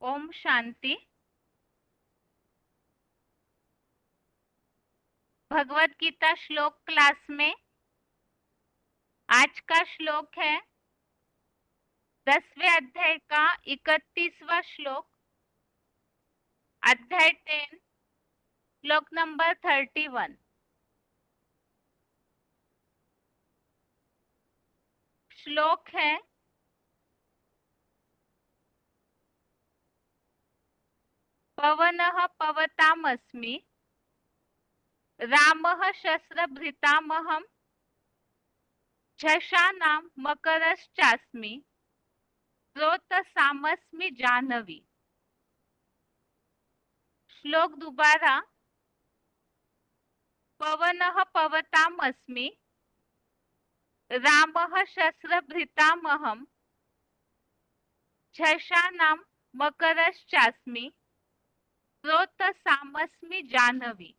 ओम शांति। भगवत गीता श्लोक क्लास में आज का श्लोक है 10वें अध्याय का 31वां श्लोक, अध्याय 10, श्लोक नंबर 31। श्लोक है पवनः पवतामस्मि, रामः शस्त्रभृतामहं, झषाणां मकरश्चास्मि, स्रोतसामस्मि जाह्नवी। श्लोक दोबारा। पवनः पवतामस्मि, रामः शस्त्रभृतामहं, झषाणां मकरश्चास्मि, स्रोतसामस्मि जाह्नवी।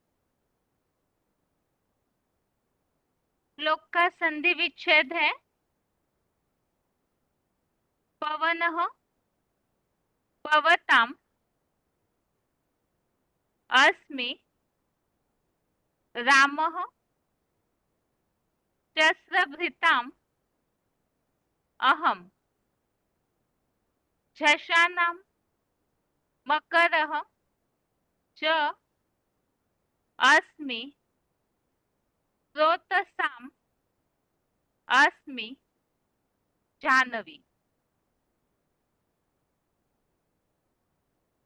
श्लोक का संधि विच्छेद है पवनः पवताम् अस्मि, रामः शस्त्रभृताम् अहम्, झषाणां मकरः च अस्मि, स्रोतसाम् अस्मि जाह्नवी।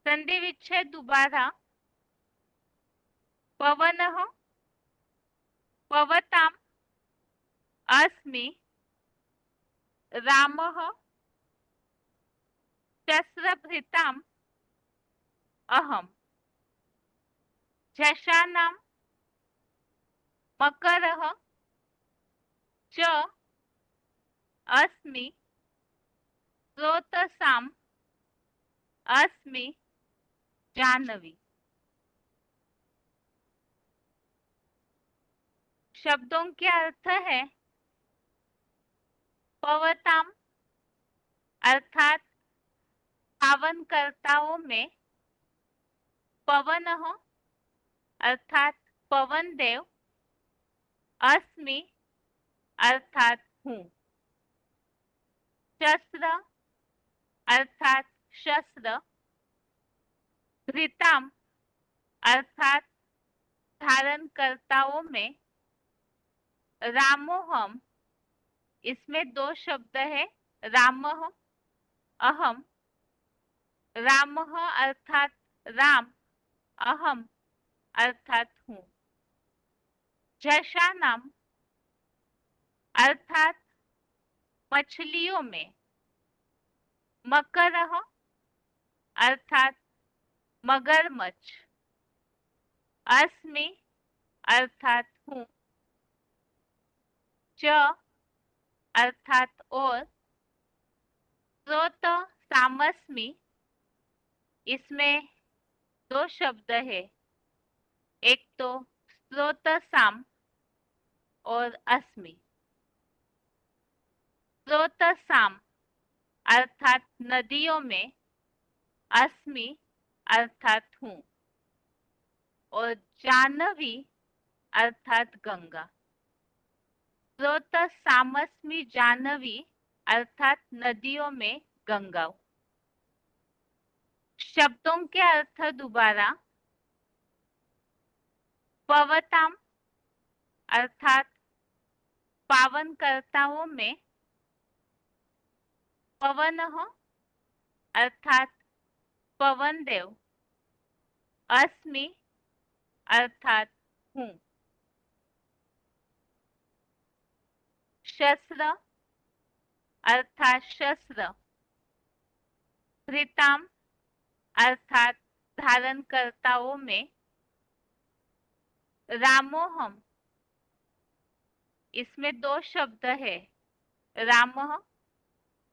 संधि विच्छेद दोबारा। पवनः पवताम् अस्मि, रामः शस्त्रभृताम् अहम्, झषाणां मकरः च अस्मि, स्रोतसाम् अस्मि जाह्नवी। शब्दों के अर्थ है पवताम अर्थात पावनकर्ताओं में, पवनः अर्थात पवन देव, अस्मि अर्थात हूँ, शस्त्र अर्थात शस्त्र, धृताम अर्थात धारणकर्ताओं में, रामोहम इसमें दो शब्द है, रामः अहम, रामः अर्थात राम, अहम अर्थात हूँ, झषाणाम अर्थात मछलियों में, मकरः अर्थात मगरमच्छ, अस्मि अर्थात हूँ, च अर्थात और, स्रोत सामस्मि इसमें दो शब्द है, एक तो स्रोत साम और अस्मि। स्रोत साम अर्थात नदियों में, अस्मि अर्थात हूँ, और जाह्नवी अर्थात गंगा। स्रोत सामस्मि जाह्नवी अर्थात नदियों में गंगा। शब्दों के अर्थ दोबारा। पवताम अर्थात पावनकर्ताओं में, पवनः अर्थात पवन देव, अस्मि अर्थात हूँ, शस्त्र अर्थात शस्त्र, धृताम अर्थात धारणकर्ताओं में, रामोहम इसमें दो शब्द है, रामः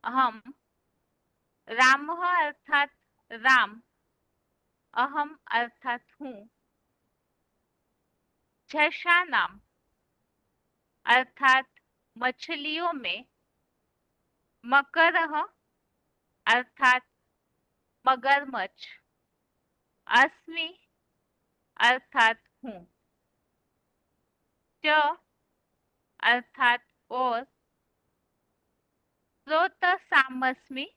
अहम, रामः अर्थात राम, अहम अर्थात हूँ, झषाणाम अर्थात मछलियों में, मकरः अर्थात मगरमच्छ, अस्मि अर्थात हूँ, च अर्थात और, स्रोतसामस्मि,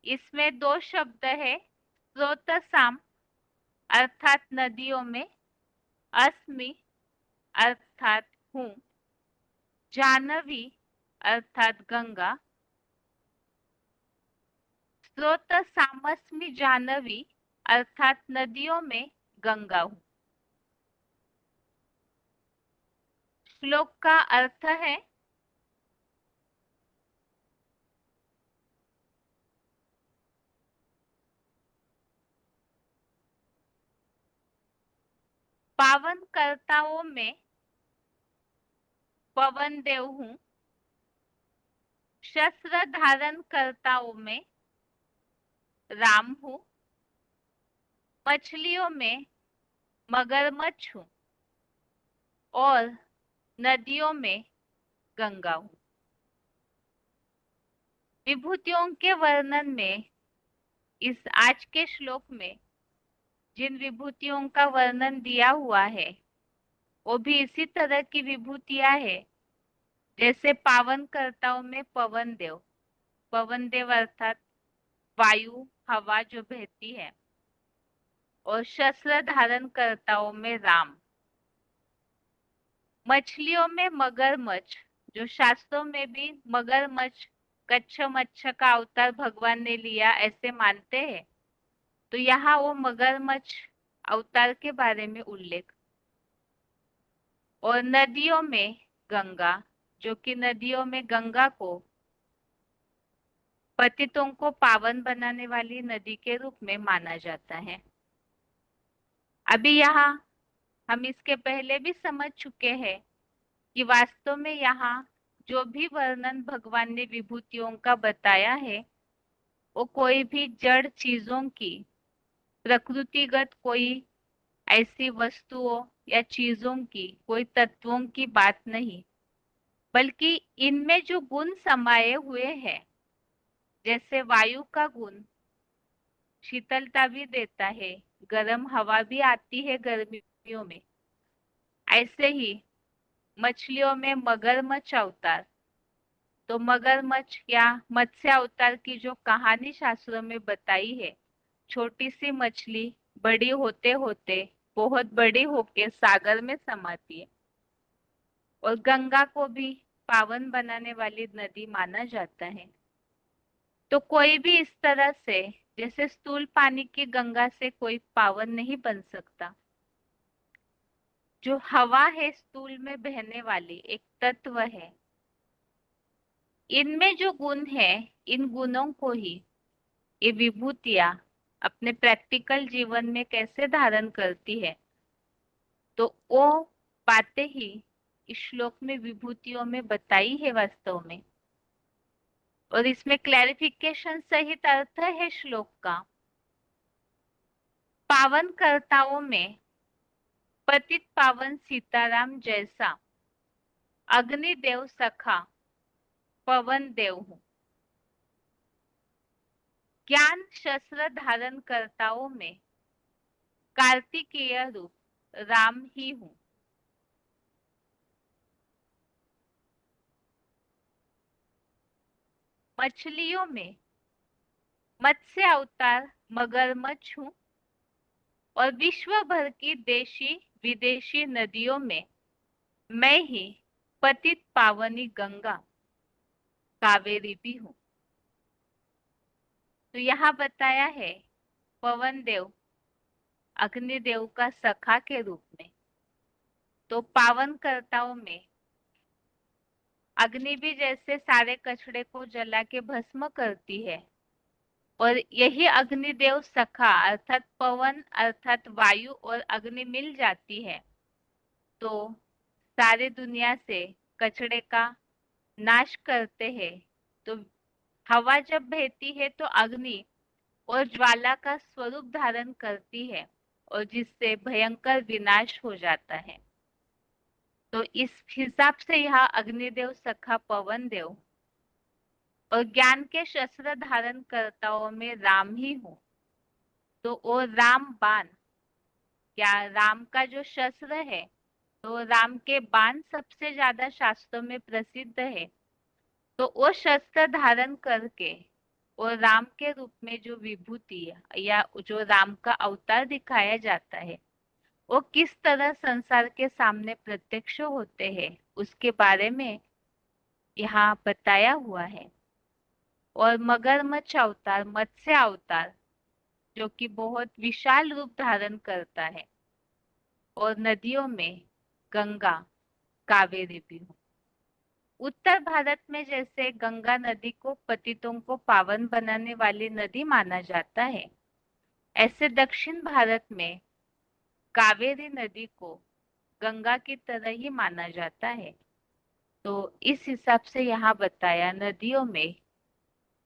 इसमें दो शब्द है, स्रोतसाम अर्थात नदियों में, अस्मि अर्थात हूँ, जानवी अर्थात गंगा, स्रोतसामस्मि जानवी अर्थात नदियों में गंगा हूँ। श्लोक का अर्थ है, पावन कर्ताओं में पवन देव हूँ, शस्त्र धारण कर्ताओं में राम हूँ, मछलियों में मगरमच्छ हूँ और नदियों में गंगा हूँ। विभूतियों के वर्णन में इस आज के श्लोक में जिन विभूतियों का वर्णन दिया हुआ है वो भी इसी तरह की विभूतियां है जैसे पावन कर्ताओं में पवन देव अर्थात वायु हवा जो बहती है, और शस्त्र धारण कर्ताओं में राम, मछलियों में मगरमच्छ, जो शास्त्रों में भी मगरमच्छ कच्छ मच्छ का अवतार भगवान ने लिया ऐसे मानते हैं, तो यहाँ वो मगरमच्छ अवतार के बारे में उल्लेख, और नदियों में गंगा, जो कि नदियों में गंगा को पतितों को पावन बनाने वाली नदी के रूप में माना जाता है। अभी यहाँ हम इसके पहले भी समझ चुके हैं कि वास्तव में यहाँ जो भी वर्णन भगवान ने विभूतियों का बताया है वो कोई भी जड़ चीजों की, प्रकृतिगत कोई ऐसी वस्तुओं या चीजों की, कोई तत्वों की बात नहीं, बल्कि इनमें जो गुण समाये हुए हैं, जैसे वायु का गुण शीतलता भी देता है, गर्म हवा भी आती है गर्मियों में, ऐसे ही मछलियों में मगरमच्छ अवतार, तो मगरमच्छ या मत्स्य अवतार की जो कहानी शास्त्रों में बताई है, छोटी सी मछली बड़ी होते होते बहुत बड़ी होके सागर में समाती है, और गंगा को भी पावन बनाने वाली नदी माना जाता है। तो कोई भी इस तरह से, जैसे स्थूल पानी की गंगा से कोई पावन नहीं बन सकता, जो हवा है स्थूल में बहने वाली एक तत्व है, इनमें जो गुण है, इन गुणों को ही ये विभूतियां अपने प्रैक्टिकल जीवन में कैसे धारण करती है, तो वो बातें ही इस श्लोक में विभूतियों में बताई है वास्तव में। और इसमें क्लैरिफिकेशन सहित अर्थ है श्लोक का, पावन कर्ताओं में पतित पावन सीताराम जैसा अग्निदेव सखा पवन देव हूँ, ज्ञान शस्त्र धारण कर्ताओं में कार्तिकेय रूप राम ही हूँ, मछलियों में मत्स्य अवतार मगरमच्छ हूँ, और विश्व भर की देशी विदेशी नदियों में मैं ही पतित पावनी गंगा कावेरी भी हूँ। तो यहाँ बताया है पवन देव अग्निदेव का सखा के रूप में, तो पावन कर्ताओं में अग्नि भी जैसे सारे कचड़े को जला के भस्म करती है, और यही अग्निदेव सखा अर्थात पवन अर्थात वायु और अग्नि मिल जाती है तो सारे दुनिया से कचड़े का नाश करते हैं। तो हवा जब बहती है तो अग्नि और ज्वाला का स्वरूप धारण करती है, और जिससे भयंकर विनाश हो जाता है। तो इस हिसाब से यहाँ अग्निदेव सखा पवन देव और ज्ञान के शस्त्र धारण करताओं में राम ही हूँ। तो वो राम बाण, क्या राम का जो शस्त्र है, तो राम के बाण सबसे ज्यादा शास्त्रों में प्रसिद्ध है। तो वो शस्त्र धारण करके और राम के रूप में जो विभूति या जो राम का अवतार दिखाया जाता है, वो किस तरह संसार के सामने प्रत्यक्ष होते हैं, उसके बारे में यहाँ बताया हुआ है। और मगरमच्छ अवतार, मत्स्य अवतार, जो कि बहुत विशाल रूप धारण करता है। और नदियों में गंगा, कावेरी भी हूँ। उत्तर भारत में जैसे गंगा नदी को पतितों को पावन बनाने वाली नदी माना जाता है, ऐसे दक्षिण भारत में कावेरी नदी को गंगा की तरह ही माना जाता है। तो इस हिसाब से यहाँ बताया, नदियों में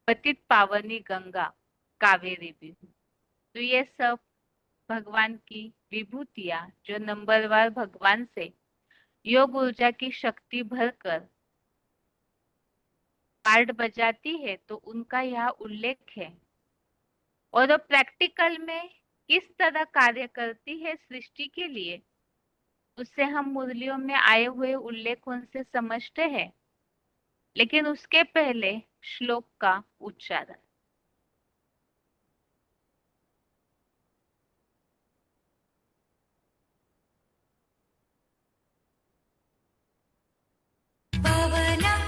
पतित पावनी गंगा, कावेरी भी हूँ। तो ये सब भगवान की विभूतियां जो नंबरवार भगवान से योग ऊर्जा की शक्ति भरकर पार्ट बजाती है, तो उनका यह उल्लेख है। और वो प्रैक्टिकल में किस तरह कार्य करती है सृष्टि के लिए, उससे हम मुरलियों में आए हुए उल्लेखों से समझते हैं। लेकिन उसके पहले श्लोक का उच्चारण। पवनः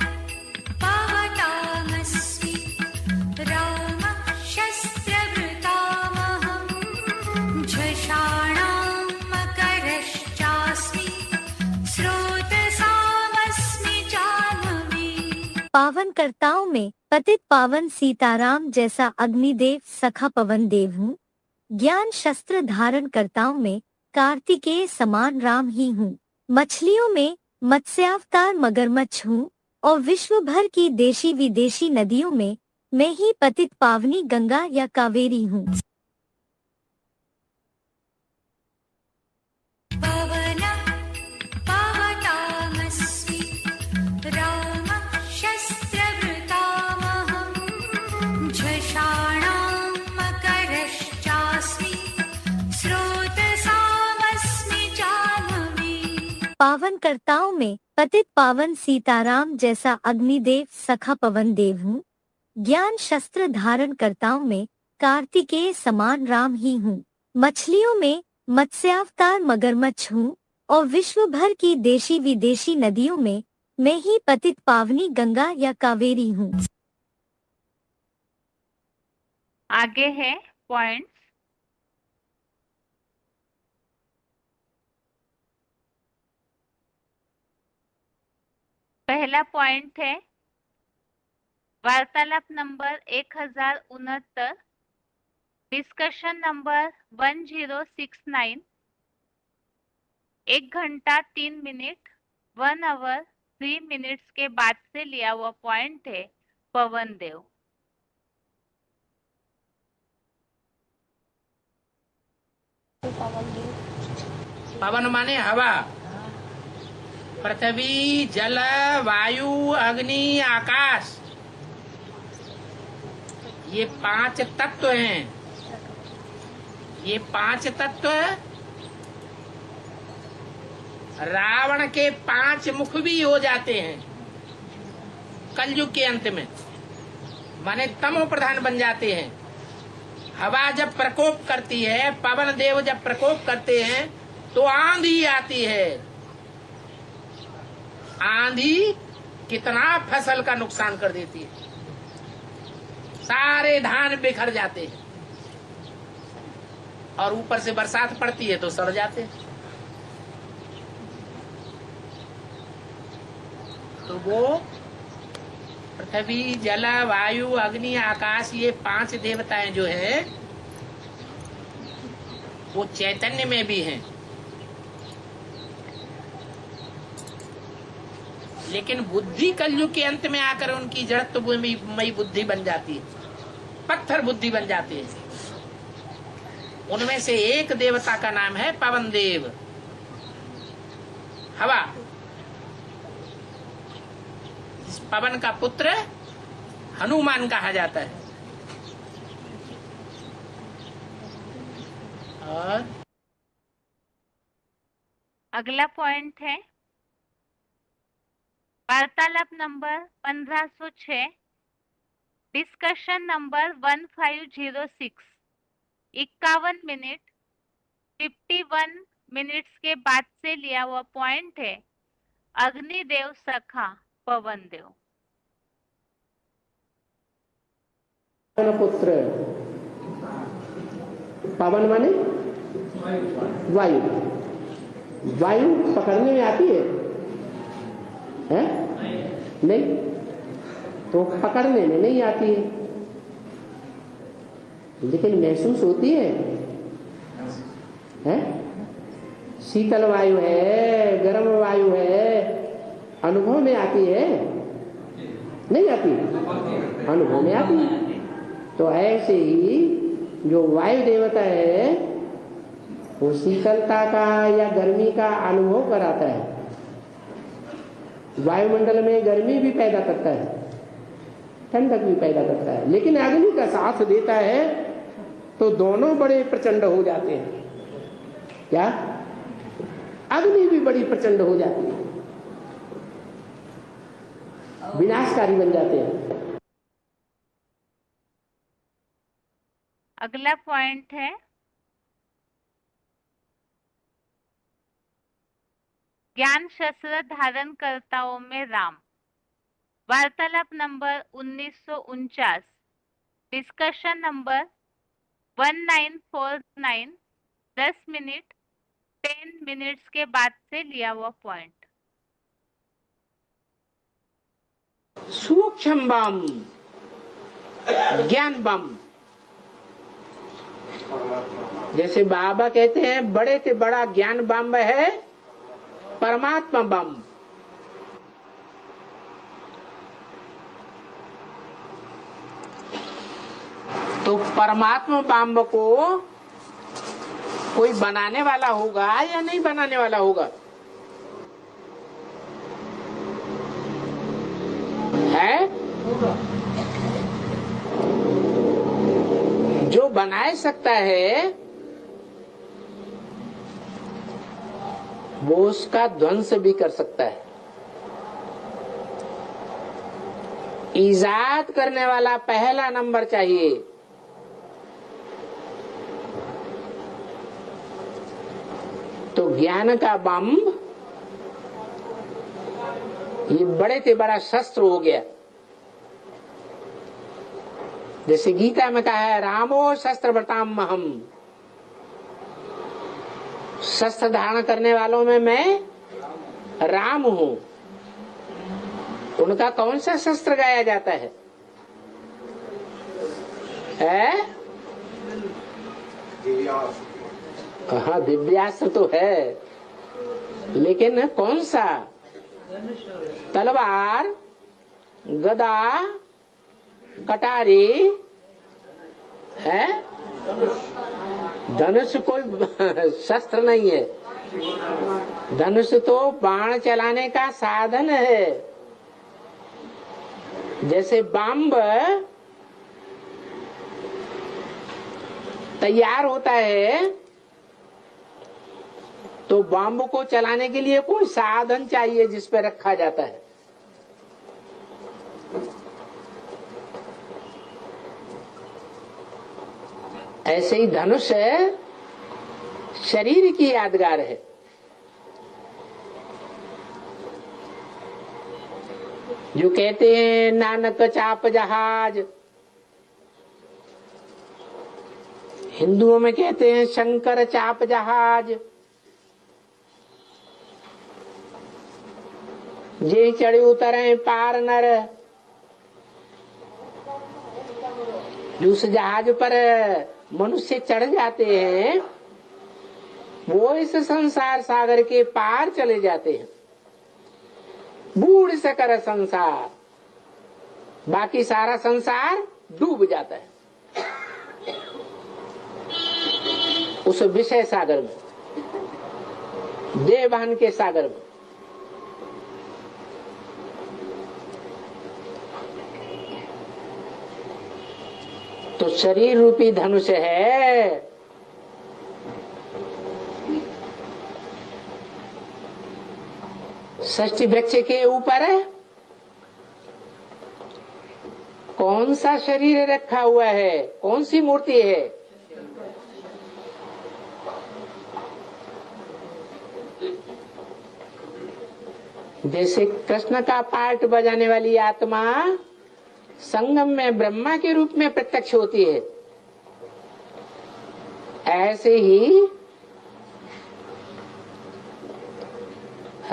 पावतामस्मि रामः शस्त्रभृतामहं झषाणां मकरश्चास्मि स्रोतसामस्मि जाह्नवी। पावन कर्ताओं में पतित पावन सीताराम जैसा अग्निदेव सखा पवन देव हूँ। ज्ञान शस्त्र धारण करताओं में कार्तिकेय समान राम ही हूँ। मछलियों में मत्स्यावतार मगरमच्छ हूँ और विश्व भर की देशी विदेशी नदियों में मैं ही पतित पावनी गंगा या कावेरी हूँ। पवनः पावतामस्मि रामः शस्त्रभृतामहं झषाणां मकरश्चास्मि स्रोतसामस्मि जाह्नवी। पावन कर्ताओं में पतित पावन सीताराम जैसा अग्निदेव सखा पवन देव हूँ। ज्ञान शस्त्र धारण करताओं में कार्तिकेय समान राम ही हूँ। मछलियों में मत्स्यावतार मगरमच्छ हूँ और विश्व भर की देशी विदेशी नदियों में मैं ही पतित पावनी गंगा या कावेरी हूँ। आगे है पॉइंट्स। पहला पॉइंट है वार्तालाप नंबर 1069, डिस्कशन नंबर 1069, 1 घंटा 3 मिनट 1 आवर 3 मिनट्स के बाद से लिया हुआ पॉइंट है पवन देव। पवन माने हवा, पृथ्वी, जल, वायु, अग्नि, आकाश, ये 5 तत्व हैं। ये 5 तत्व रावण के 5 मुख भी हो जाते हैं कलयुग के अंत में, माने तमो प्रधान बन जाते हैं। हवा जब प्रकोप करती है, पवन देव जब प्रकोप करते हैं तो आंधी आती है। आंधी कितना फसल का नुकसान कर देती है, सारे धान बिखर जाते हैं और ऊपर से बरसात पड़ती है तो सड़ जाते हैं। तो वो पृथ्वी, जल, वायु, अग्नि, आकाश, ये 5 देवताएं जो हैं वो चैतन्य में भी हैं, लेकिन बुद्धि कलयुग के अंत में आकर उनकी जड़त्वमयी बुद्धि बन जाती है, पत्थर बुद्धि बन जाती है। उनमें से एक देवता का नाम है पवन देव, हवा। इस पवन का पुत्र हनुमान कहा जाता है। और अगला पॉइंट है वार्तालाप number 1506, discussion number 1506, 51 minute 51 minutes के बाद से लिया हुआ पॉइंट है अग्निदेव सखा पवन देव। पुत्र पवन माने वायु। वायु पकड़ने में आती है, हैं? नहीं, तो पकड़ने में नहीं आती है, लेकिन महसूस होती है, हैं? शीतल वायु है, गर्म वायु है, अनुभव में आती है, नहीं आती, अनुभव में आती है। तो ऐसे ही जो वायु देवता है वो शीतलता का या गर्मी का अनुभव कराता है। वायुमंडल में गर्मी भी पैदा करता है, ठंडक भी पैदा करता है, लेकिन अग्नि का साथ देता है तो दोनों बड़े प्रचंड हो जाते हैं। क्या? अग्नि भी बड़ी प्रचंड हो जाती है, विनाशकारी बन जाते हैं। अगला पॉइंट है ज्ञान शस्त्र धारण कर्ताओं में राम, वार्तालाप number 1949, discussion number 1949, 10 minute 10 minutes के बाद से लिया हुआ पॉइंट। सूक्ष्म बम, ज्ञान बम। जैसे बाबा कहते हैं बड़े से बड़ा ज्ञान बम है परमात्मा बम। तो परमात्मा बम को कोई बनाने वाला होगा या नहीं बनाने वाला होगा? है? जो बना सकता है वो उसका ध्वंस भी कर सकता है। ईजाद करने वाला पहला नंबर चाहिए। तो ज्ञान का बम ये बड़े से बड़ा शस्त्र हो गया। जैसे गीता में कहा है रामो शस्त्र व्रतामहम, शस्त्र धारण करने वालों में मैं राम हूं। उनका कौन सा शस्त्र गाया जाता है? हाँ, दिव्यास्त्र तो है, लेकिन कौन सा? तलवार, गदा, कटारी है? धनुष कोई शस्त्र नहीं है। धनुष तो बाण चलाने का साधन है। जैसे बम तैयार होता है तो बम को चलाने के लिए कोई साधन चाहिए जिस पे रखा जाता है। ऐसे ही धनुष शरीर की यादगार है। जो कहते हैं नानक चाप जहाज, हिंदुओं में कहते हैं शंकर चाप जहाज। जे चढ़े उतरे पार नर, जिस जहाज पर मनुष्य चढ़ जाते हैं वो इस संसार सागर के पार चले जाते हैं। बूढ़ सकर संसार, बाकी सारा संसार डूब जाता है उस विषय सागर में, देवभान के सागर में। तो शरीर रूपी धनुष है, षष्ठी वृक्ष के ऊपर कौन सा शरीर रखा हुआ है, कौन सी मूर्ति है? जैसे कृष्ण का पार्ट बजाने वाली आत्मा संगम में ब्रह्मा के रूप में प्रत्यक्ष होती है, ऐसे ही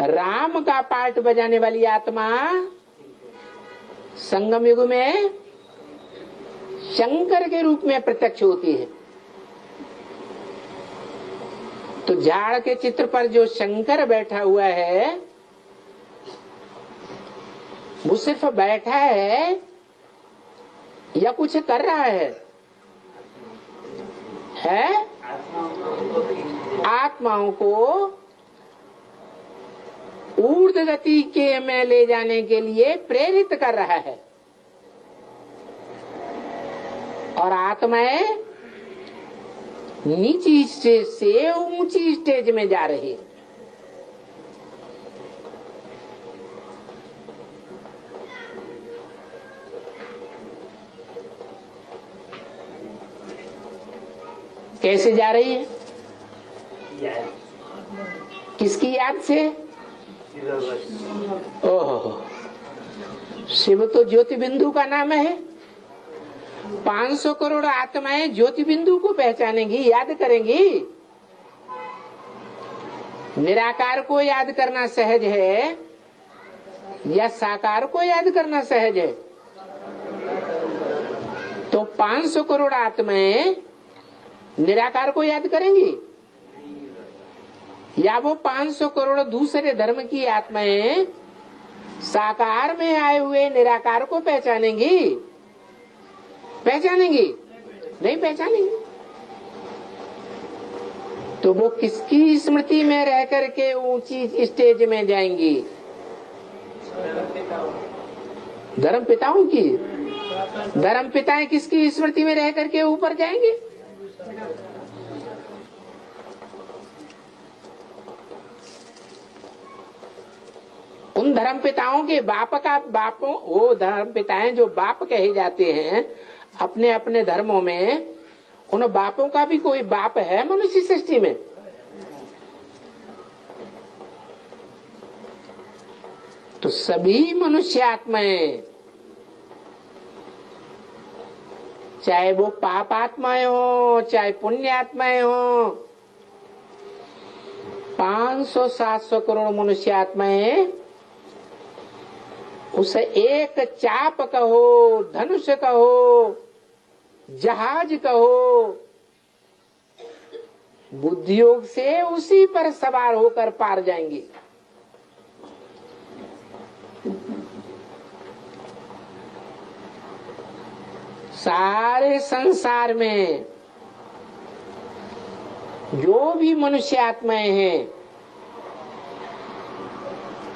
राम का पार्ट बजाने वाली आत्मा संगम युग में शंकर के रूप में प्रत्यक्ष होती है। तो झाड़ के चित्र पर जो शंकर बैठा हुआ है वो सिर्फ बैठा है या कुछ कर रहा है? आत्माओं को ऊर्ध गति के में ले जाने के लिए प्रेरित कर रहा है, और आत्माएं नीची स्टेज से ऊंची स्टेज में जा रही है। कैसे जा रही है? किसकी याद से? ओहो, शिव तो ज्योति बिंदु का नाम है। 500 करोड़ आत्माएं ज्योति बिंदु को पहचानेंगी, याद करेंगी। निराकार को याद करना सहज है या साकार को याद करना सहज है? तो 500 करोड़ आत्माएं निराकार को याद करेंगी या वो 500 करोड़ दूसरे धर्म की आत्माएं साकार में आए हुए निराकार को पहचानेंगी? पहचानेंगी? नहीं पहचानेंगी। तो वो किसकी स्मृति में रह करके ऊंची स्टेज में जाएंगी? धर्म पिताओं की। धर्म पिताएं किसकी स्मृति में रह करके ऊपर जाएंगे? उन धर्म पिताओं के वो धर्म पिताएं जो बाप कहे जाते हैं अपने अपने धर्मों में, उन बापों का भी कोई बाप है मनुष्य सृष्टि में? तो सभी मनुष्य आत्माएं, चाहे वो पाप आत्माएं हो चाहे पुण्य आत्माएं हो, 500-700 करोड़ मनुष्य आत्माएं उसे एक चाप कहो, धनुष कहो, जहाज कहो, बुद्धि योग से उसी पर सवार होकर पार जाएंगे। सारे संसार में जो भी मनुष्य आत्माएं हैं,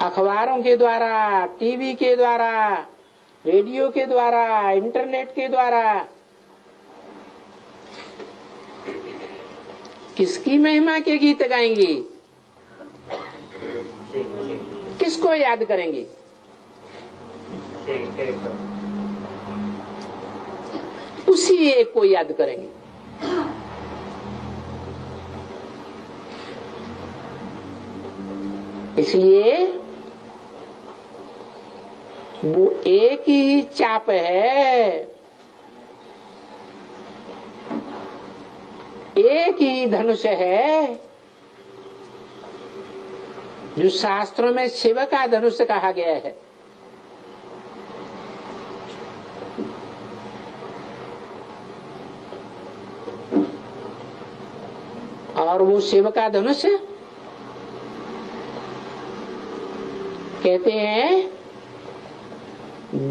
अखबारों के द्वारा, टीवी के द्वारा, रेडियो के द्वारा, इंटरनेट के द्वारा, किसकी महिमा के गीत गाएंगी? किसको याद करेंगी? उसी एक को याद करेंगे। इसलिए वो एक ही चाप है, एक ही धनुष है जो शास्त्रों में शिव का धनुष कहा गया है। और वो शिव का धनुष कहते हैं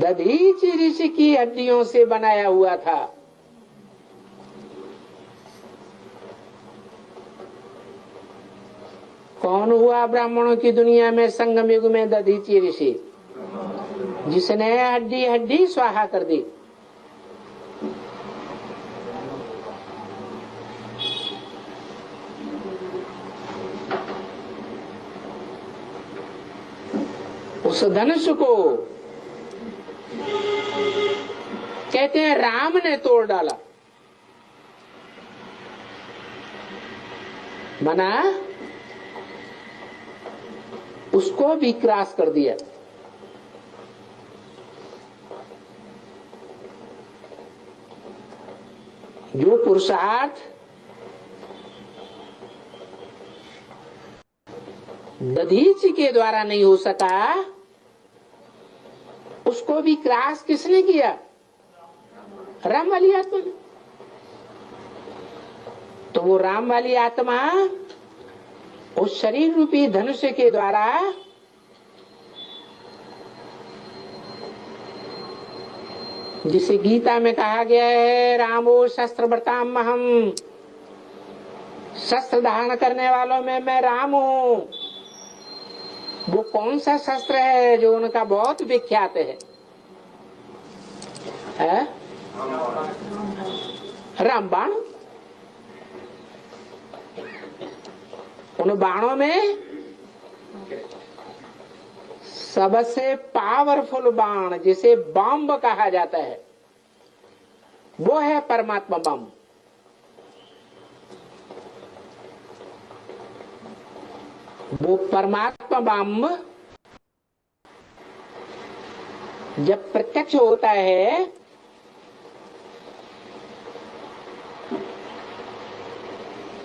दधीच ऋषि की हड्डियों से बनाया हुआ था। कौन हुआ ब्राह्मणों की दुनिया में संगम युग में दधीची ऋषि? जिसने हड्डी हड्डी स्वाहा कर दी। उस धनुष को कहते हैं राम ने तोड़ डाला। मना उसको भी क्रॉस कर दिया। जो पुरुषार्थ दधीचि के द्वारा नहीं हो सका, उसको भी क्रॉस किसने किया? राम वाली आत्मा ने। तो वो राम वाली आत्मा उस शरीर रूपी धनुष के द्वारा जिसे गीता में कहा गया है, रामो शस्त्र व्रताम हम, शस्त्र धारण करने वालों में मैं राम हूं। वो कौन सा शस्त्र है जो उनका बहुत विख्यात है? रामबाण। उन बाणों में सबसे पावरफुल बाण जिसे बम कहा जाता है वो है परमात्मा बम। वो परमात्मा बम जब प्रत्यक्ष होता है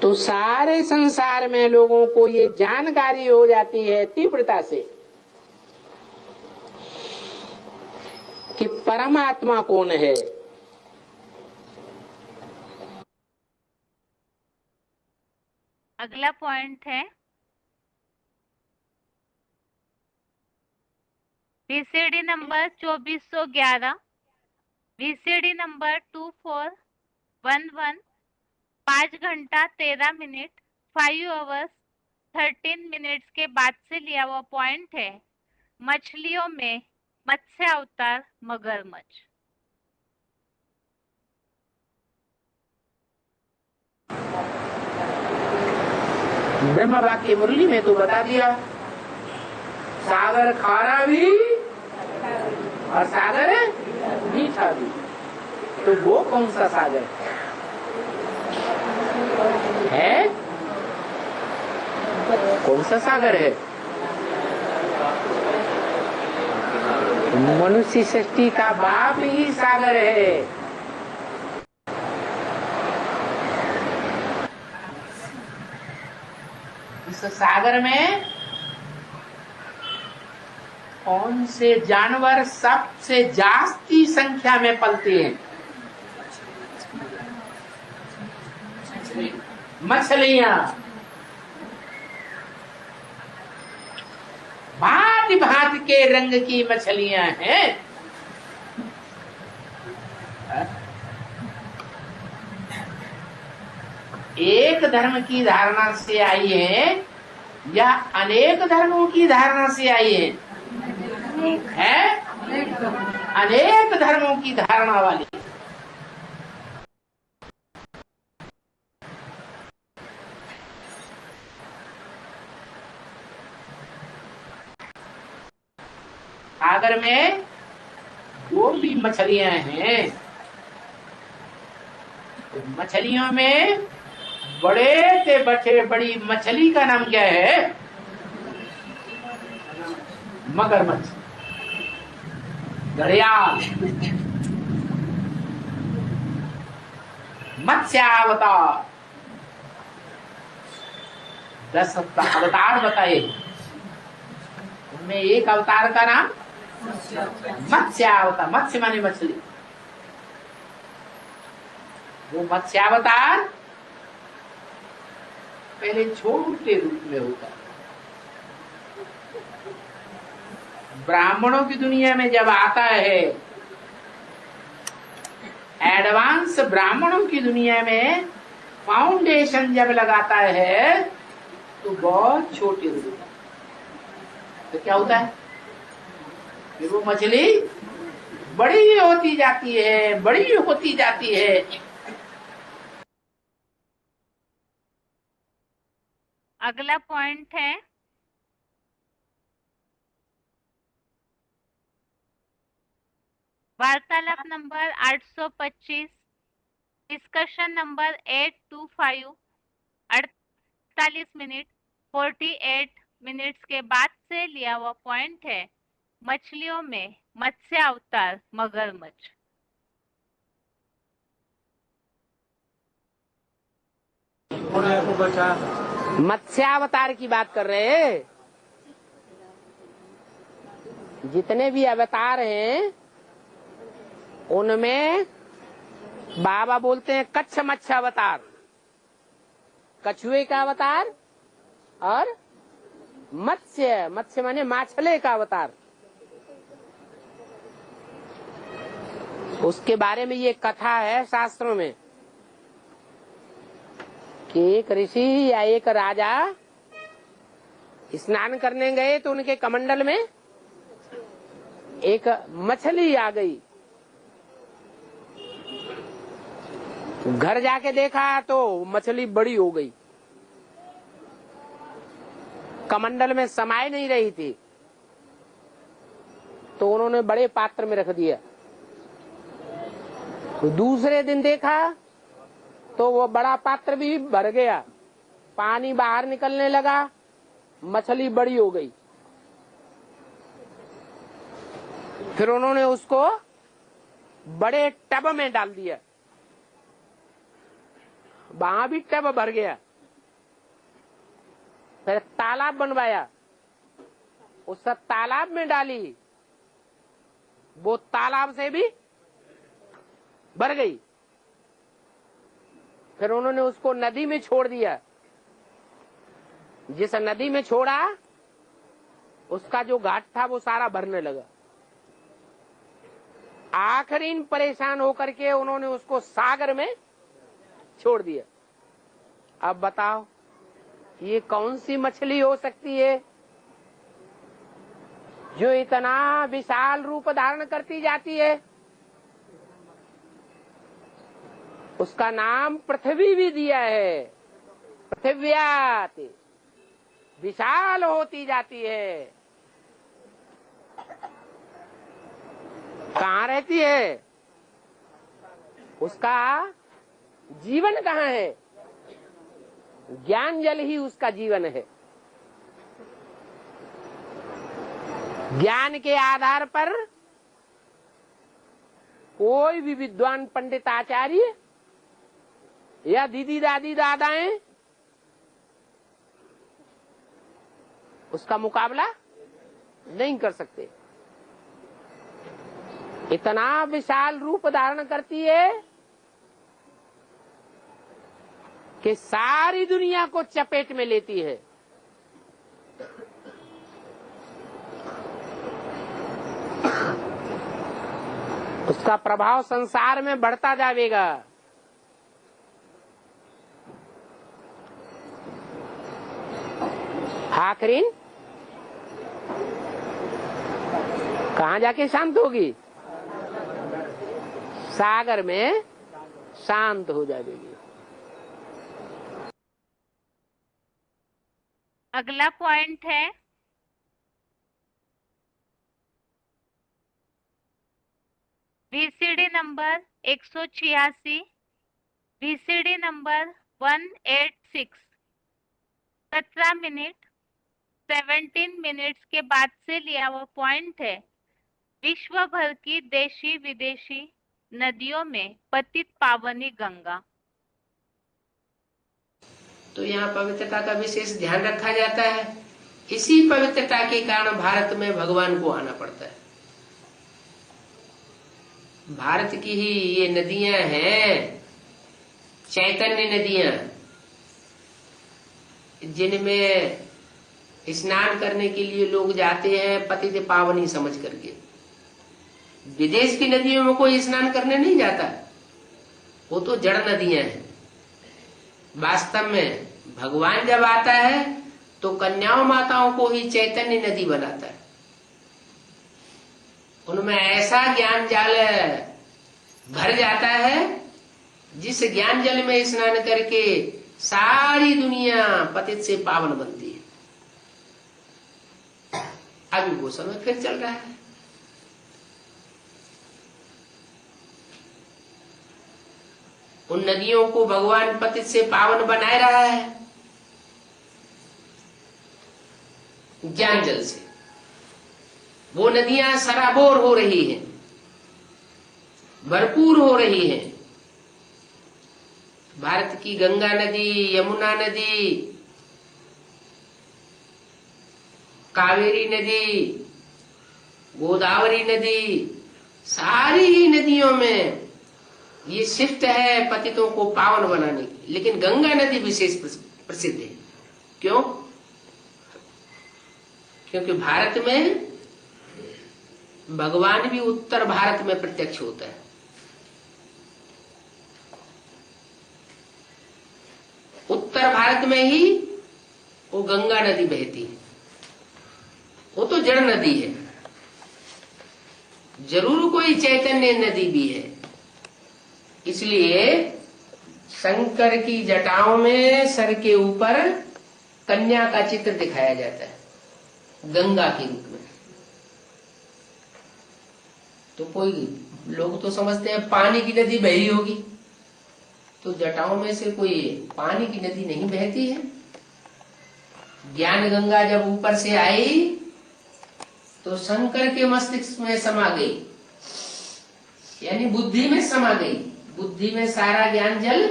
तो सारे संसार में लोगों को ये जानकारी हो जाती है तीव्रता से कि परमात्मा कौन है। अगला पॉइंट है वीसीडी नंबर 2411, वीसीडी नंबर 2411, 5 घंटा 13 मिनट 5 आवर्स 13 मिनट्स के बाद से लिया हुआ पॉइंट है। मछलियों में मत्स्य अवतार मगरमच्छ। ब्रह्म वाक्य मुरली में तो बता दिया, सागर खारा भी और सागर मीठा भी। तो वो कौन सा सागर है? कौन सा सागर है? मनुष्य सृष्टि का बाप ही सागर है। इस सागर में कौन से जानवर सबसे जास्ती संख्या में पलते हैं? मछलियां। भांति भांति के रंग की मछलियां हैं। एक धर्म की धारणा से आई है या अनेक धर्मों की धारणा से आई है? अनेक धर्मों की धारणा वाली। सागर में वो भी मछलियां हैं। मछलियों में बड़े से बड़ी मछली का नाम क्या है? मगरमच्छ, घड़ियाल, मत्स्यावतार। 10 अवतार बताए, उनमें एक अवतार का नाम मत्स्यावतार। मत्स्य माने मछली। वो मत्स्यावतार पहले छोटे रूप में होता है। ब्राह्मणों की दुनिया में जब आता है, एडवांस ब्राह्मणों की दुनिया में फाउंडेशन जब लगाता है तो बहुत छोटे रूप में। तो क्या होता है? फिर वो मछली बड़ी होती जाती है, बड़ी होती जाती है। अगला पॉइंट है वार्तालाप number 825, discussion number 825, 48 minute 48 minutes के बाद से लिया हुआ पॉइंट है मछलियों में मत्स्य अवतार मगरमच्छ। मत्स्यावतार की बात कर रहे हैं। जितने भी अवतार हैं उनमें बाबा बोलते हैं कच्छ मत्स्य अवतार, कछुए का अवतार, और मत्स्य, मत्स्य माने माछले का अवतार। उसके बारे में ये कथा है शास्त्रों में कि एक ऋषि या एक राजा स्नान करने गए तो उनके कमंडल में एक मछली आ गई। घर जाके देखा तो मछली बड़ी हो गई, कमंडल में समाये नहीं रही थी, तो उन्होंने बड़े पात्र में रख दिया। दूसरे दिन देखा तो वो बड़ा पात्र भी भर गया, पानी बाहर निकलने लगा, मछली बड़ी हो गई। फिर उन्होंने उसको बड़े टब में डाल दिया, वहां भी टब भर गया। फिर तालाब बनवाया, उस तालाब में डाली, वो तालाब से भी भर गई। फिर उन्होंने उसको नदी में छोड़ दिया, जिस नदी में छोड़ा उसका जो घाट था वो सारा भरने लगा। आखिरी परेशान होकर के उन्होंने उसको सागर में छोड़ दिया। अब बताओ ये कौन सी मछली हो सकती है जो इतना विशाल रूप धारण करती जाती है? उसका नाम पृथ्वी भी दिया है। पृथिव्यात विशाल होती जाती है। कहाँ रहती है? उसका जीवन कहाँ है? ज्ञान जल ही उसका जीवन है। ज्ञान के आधार पर कोई भी विद्वान पंडित आचार्य या दीदी दादी दादाएं उसका मुकाबला नहीं कर सकते। इतना विशाल रूप धारण करती है कि सारी दुनिया को चपेट में लेती है। उसका प्रभाव संसार में बढ़ता जाएगा। आखिरी कहाँ जाके शांत होगी? सागर में शांत हो जाएगी। अगला पॉइंट है VCD number 186, VCD number 186, 17 minute 17 minutes के बाद से लिया हुआ पॉइंट है विश्व भर की देशी विदेशी नदियों में पतित पावनी गंगा। तो यहाँ पवित्रता का विशेष ध्यान रखा जाता है। इसी पवित्रता के कारण भारत में भगवान को आना पड़ता है। भारत की ही ये नदियां हैं, चैतन्य नदियां, जिनमें स्नान करने के लिए लोग जाते हैं पतित पावनी समझ करके। विदेश की नदियों में कोई स्नान करने नहीं जाता, वो तो जड़ नदियां हैं। वास्तव में भगवान जब आता है तो कन्याओं माताओं को ही चैतन्य नदी बनाता है। उनमें ऐसा ज्ञान जल भर जाता है जिस ज्ञान जल में स्नान करके सारी दुनिया पतित से पावन बनती है। अभी वो समय फिर चल रहा है। उन नदियों को भगवान पतित से पावन बनाए रहा है ज्ञान जल से। वो नदियां सराबोर हो रही हैं, भरपूर हो रही हैं। भारत की गंगा नदी, यमुना नदी, कावेरी नदी, गोदावरी नदी, सारी ही नदियों में ये शिफ्ट है पतितों को पावन बनाने की। लेकिन गंगा नदी विशेष प्रसिद्ध है। क्यों? क्योंकि भारत में भगवान भी उत्तर भारत में प्रत्यक्ष होता है। उत्तर भारत में ही वो गंगा नदी बहती है। वो तो जड़ नदी है, जरूर कोई चैतन्य नदी भी है। इसलिए शंकर की जटाओं में सर के ऊपर कन्या का चित्र दिखाया जाता है गंगा के रूप में। तो कोई लोग तो समझते हैं पानी की नदी बही होगी, तो जटाओं में से कोई पानी की नदी नहीं बहती है। ज्ञान गंगा जब ऊपर से आई तो शंकर के मस्तिष्क में समा गई, यानी बुद्धि में समा गई। बुद्धि में सारा ज्ञान जल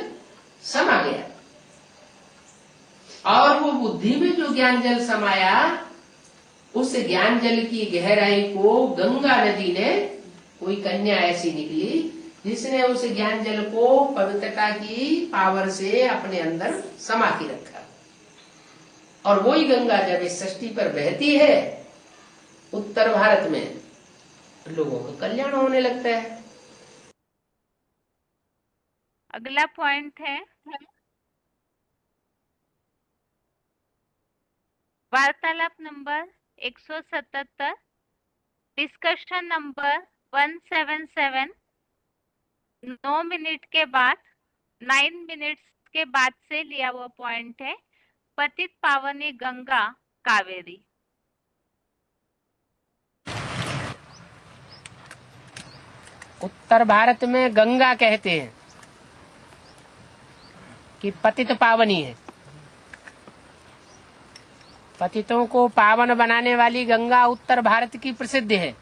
समा गया, और वो बुद्धि में जो ज्ञान जल समाया, उस ज्ञान जल की गहराई को गंगा नदी ने, कोई कन्या ऐसी निकली जिसने उस ज्ञान जल को पवित्रता की पावर से अपने अंदर समा के रखा। और वही गंगा जब इस सृष्टि पर बहती है उत्तर भारत में, लोगों का कल्याण होने लगता है। अगला पॉइंट है वार्तालाप नंबर 177, डिस्कशन नंबर 177। 9 मिनट के बाद 9 मिनट्स के बाद से लिया हुआ पॉइंट है पतित पावनी गंगा कावेरी। उत्तर भारत में गंगा कहते हैं कि पतित पावनी है। पतितों को पावन बनाने वाली गंगा उत्तर भारत की प्रसिद्ध है।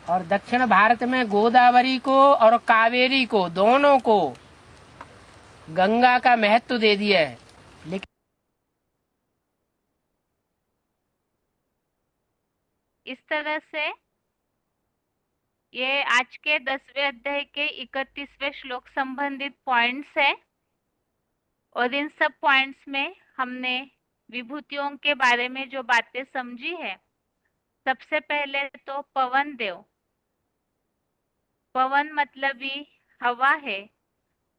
और दक्षिण भारत में गोदावरी को और कावेरी को, दोनों को गंगा का महत्व दे दिया है। लेकिन इस तरह से ये आज के 10वें अध्याय के 31वें श्लोक संबंधित पॉइंट्स है। और इन सब पॉइंट्स में हमने विभूतियों के बारे में जो बातें समझी है, सबसे पहले तो पवन देव, पवन मतलब ही हवा है,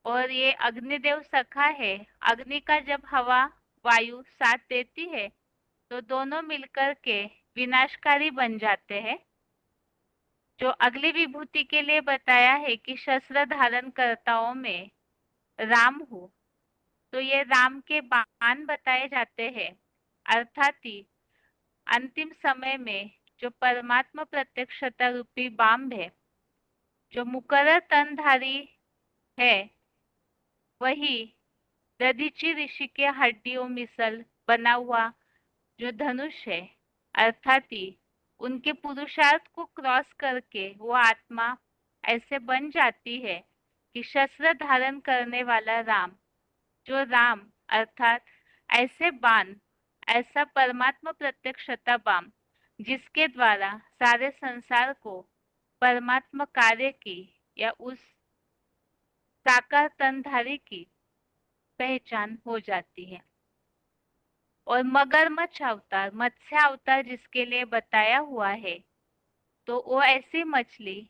और ये अग्निदेव सखा है। अग्नि का जब हवा वायु साथ देती है तो दोनों मिलकर के विनाशकारी बन जाते हैं। जो अगली विभूति के लिए बताया है कि शस्त्र धारण कर्ताओं में राम हो, तो ये राम के बाण बताए जाते हैं। अर्थात ही अंतिम समय में जो परमात्मा प्रत्यक्षता रूपी बाम है, जो मुकर्रर तनधारी है, वही दधीची ऋषि के हड्डियों मिसल बना हुआ जो धनुष है, अर्थात ही उनके पुरुषार्थ को क्रॉस करके वो आत्मा ऐसे बन जाती है कि शस्त्र धारण करने वाला राम, जो राम अर्थात ऐसे बाण, ऐसा परमात्मा प्रत्यक्षता बाम जिसके द्वारा सारे संसार को परमात्मा कार्य की या उस साकार तनधारी की पहचान हो जाती है। और मगरमच्छ अवतार, मत्स्य अवतार जिसके लिए बताया हुआ है, तो वो ऐसी मछली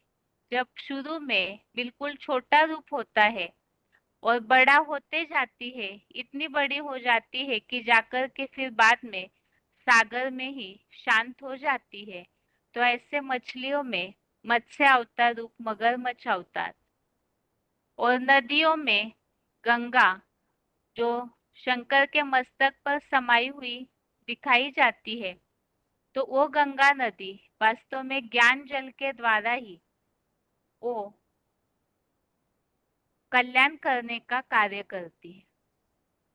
जब शुरू में बिल्कुल छोटा रूप होता है और बड़ा होते जाती है, इतनी बड़ी हो जाती है कि जाकर के फिर बाद में सागर में ही शांत हो जाती है। तो ऐसे मछलियों में मत्स्य अवतार रूप मगरमच्छ अवतार। और नदियों में गंगा जो शंकर के मस्तक पर समाई हुई दिखाई जाती है, तो वो गंगा नदी वास्तव में ज्ञान जल के द्वारा ही वो कल्याण करने का कार्य करती है।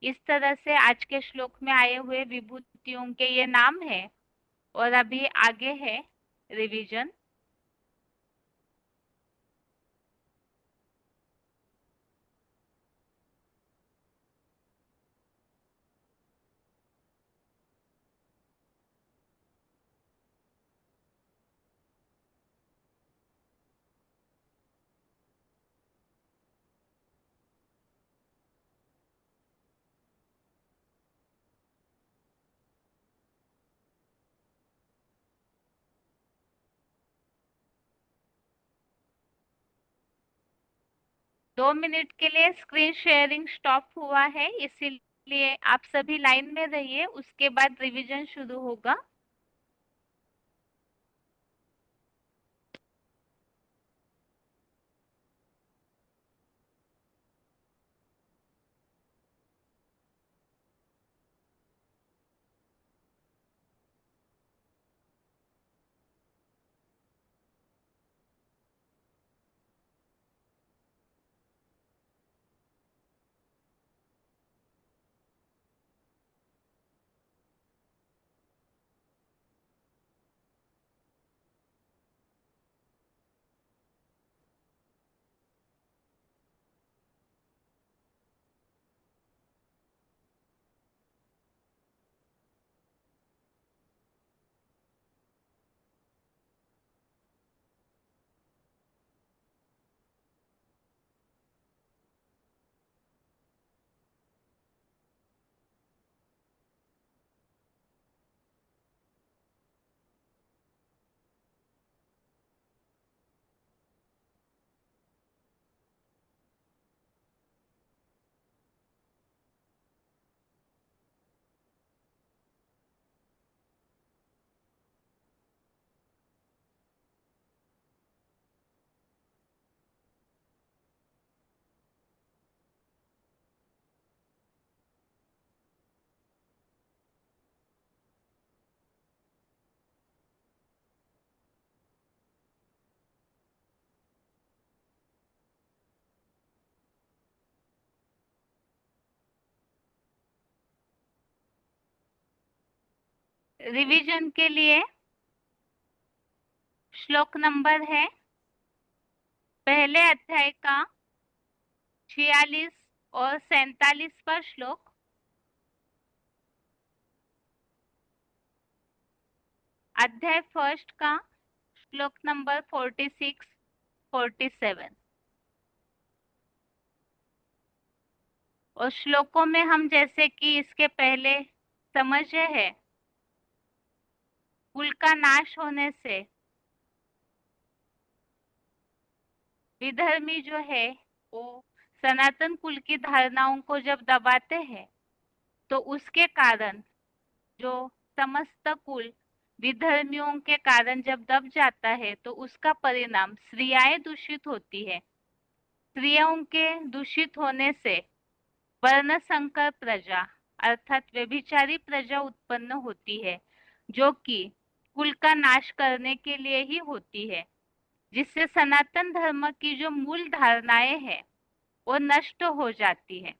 इस तरह से आज के श्लोक में आए हुए विभूतियों के ये नाम है। और अभी आगे है रिवीजन। दो मिनट के लिए स्क्रीन शेयरिंग स्टॉप हुआ है, इसीलिए आप सभी लाइन में रहिए, उसके बाद रिवीजन शुरू होगा। रिवीजन के लिए श्लोक नंबर है पहले अध्याय का 46 और 47वां श्लोक। अध्याय फर्स्ट का श्लोक नंबर 46, 47। और श्लोकों में हम जैसे कि इसके पहले समझे हैं, कुल का नाश होने से विधर्मी जो है वो सनातन कुल की धारणाओं को जब दबाते हैं तो उसके कारण जो समस्त कुल विधर्मियों के कारण जब दब जाता है तो उसका परिणाम स्त्रियाएं दूषित होती है। स्त्रियों के दूषित होने से वर्ण संकर प्रजा अर्थात व्यभिचारी प्रजा उत्पन्न होती है, जो कि कुल का नाश करने के लिए ही होती है, जिससे सनातन धर्म की जो मूल धारणाएं हैं वो नष्ट हो जाती है।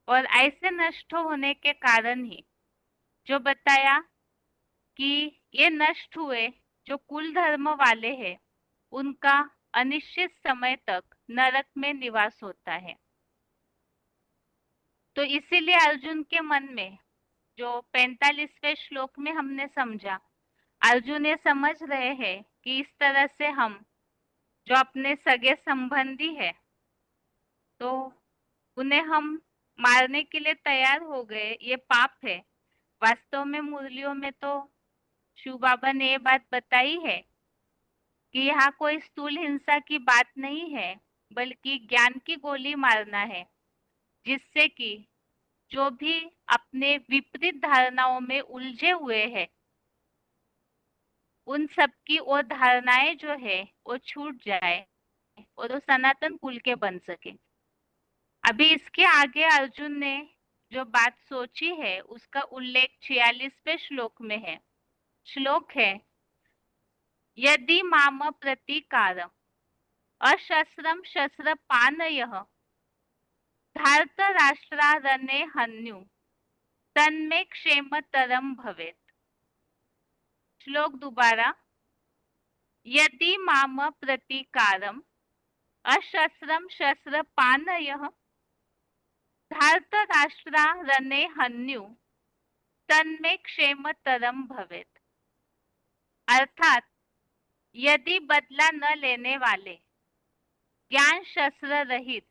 और ऐसे नष्ट होने के कारण ही जो बताया कि ये नष्ट हुए जो कुल धर्म वाले हैं उनका अनिश्चित समय तक नरक में निवास होता है। तो इसीलिए अर्जुन के मन में जो 45वें श्लोक में हमने समझा, अर्जुन ये समझ रहे हैं कि इस तरह से हम जो अपने सगे संबंधी है तो उन्हें हम मारने के लिए तैयार हो गए, ये पाप है। वास्तव में मुरलियों में तो शिव बाबा ने ये बात बताई है कि यहाँ कोई स्थूल हिंसा की बात नहीं है, बल्कि ज्ञान की गोली मारना है, जिससे कि जो भी अपने विपरीत धारणाओं में उलझे हुए हैं उन सब की वो धारणाएं जो है वो छूट जाए और वो सनातन कुल के बन सके। अभी इसके आगे अर्जुन ने जो बात सोची है उसका उल्लेख 46वें श्लोक में है। श्लोक है यदि माम प्रतीकारम अशस्त्रम शस्त्र पानयः धार्तराष्ट्रा रणे हन्यु तन्मे क्षेमतरम भवेत्। श्लोक दोबारा। यदि माम प्रतीकारम अशस्त्रम शस्त्रपाणयः धार्तराष्ट्रा रणे हन्यु तन्मे क्षेमतरम भवेत्। अर्थात यदि बदला न लेने वाले, ज्ञान शस्त्र रहित,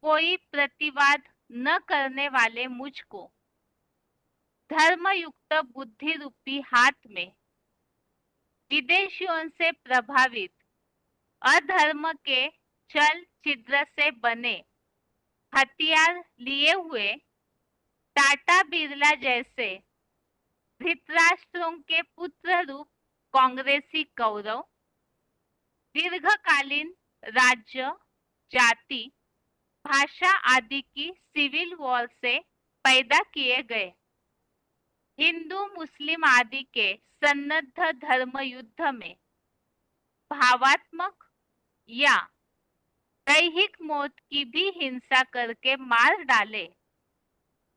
कोई प्रतिवाद न करने वाले मुझको धर्मयुक्त बुद्धि रूपी हाथ में विदेशियों से प्रभावित अधर्म के छल छिद्र से बने हथियार लिए हुए टाटा बिरला जैसे धृतराष्ट्रों के पुत्र रूप कांग्रेसी कौरव दीर्घकालीन राज्य, जाति, भाषा आदि की सिविल वॉर से पैदा किए गए हिंदू मुस्लिम आदि के सन्नद्ध धर्म युद्ध में भावात्मक या दैहिक मौत की भी हिंसा करके मार डाले,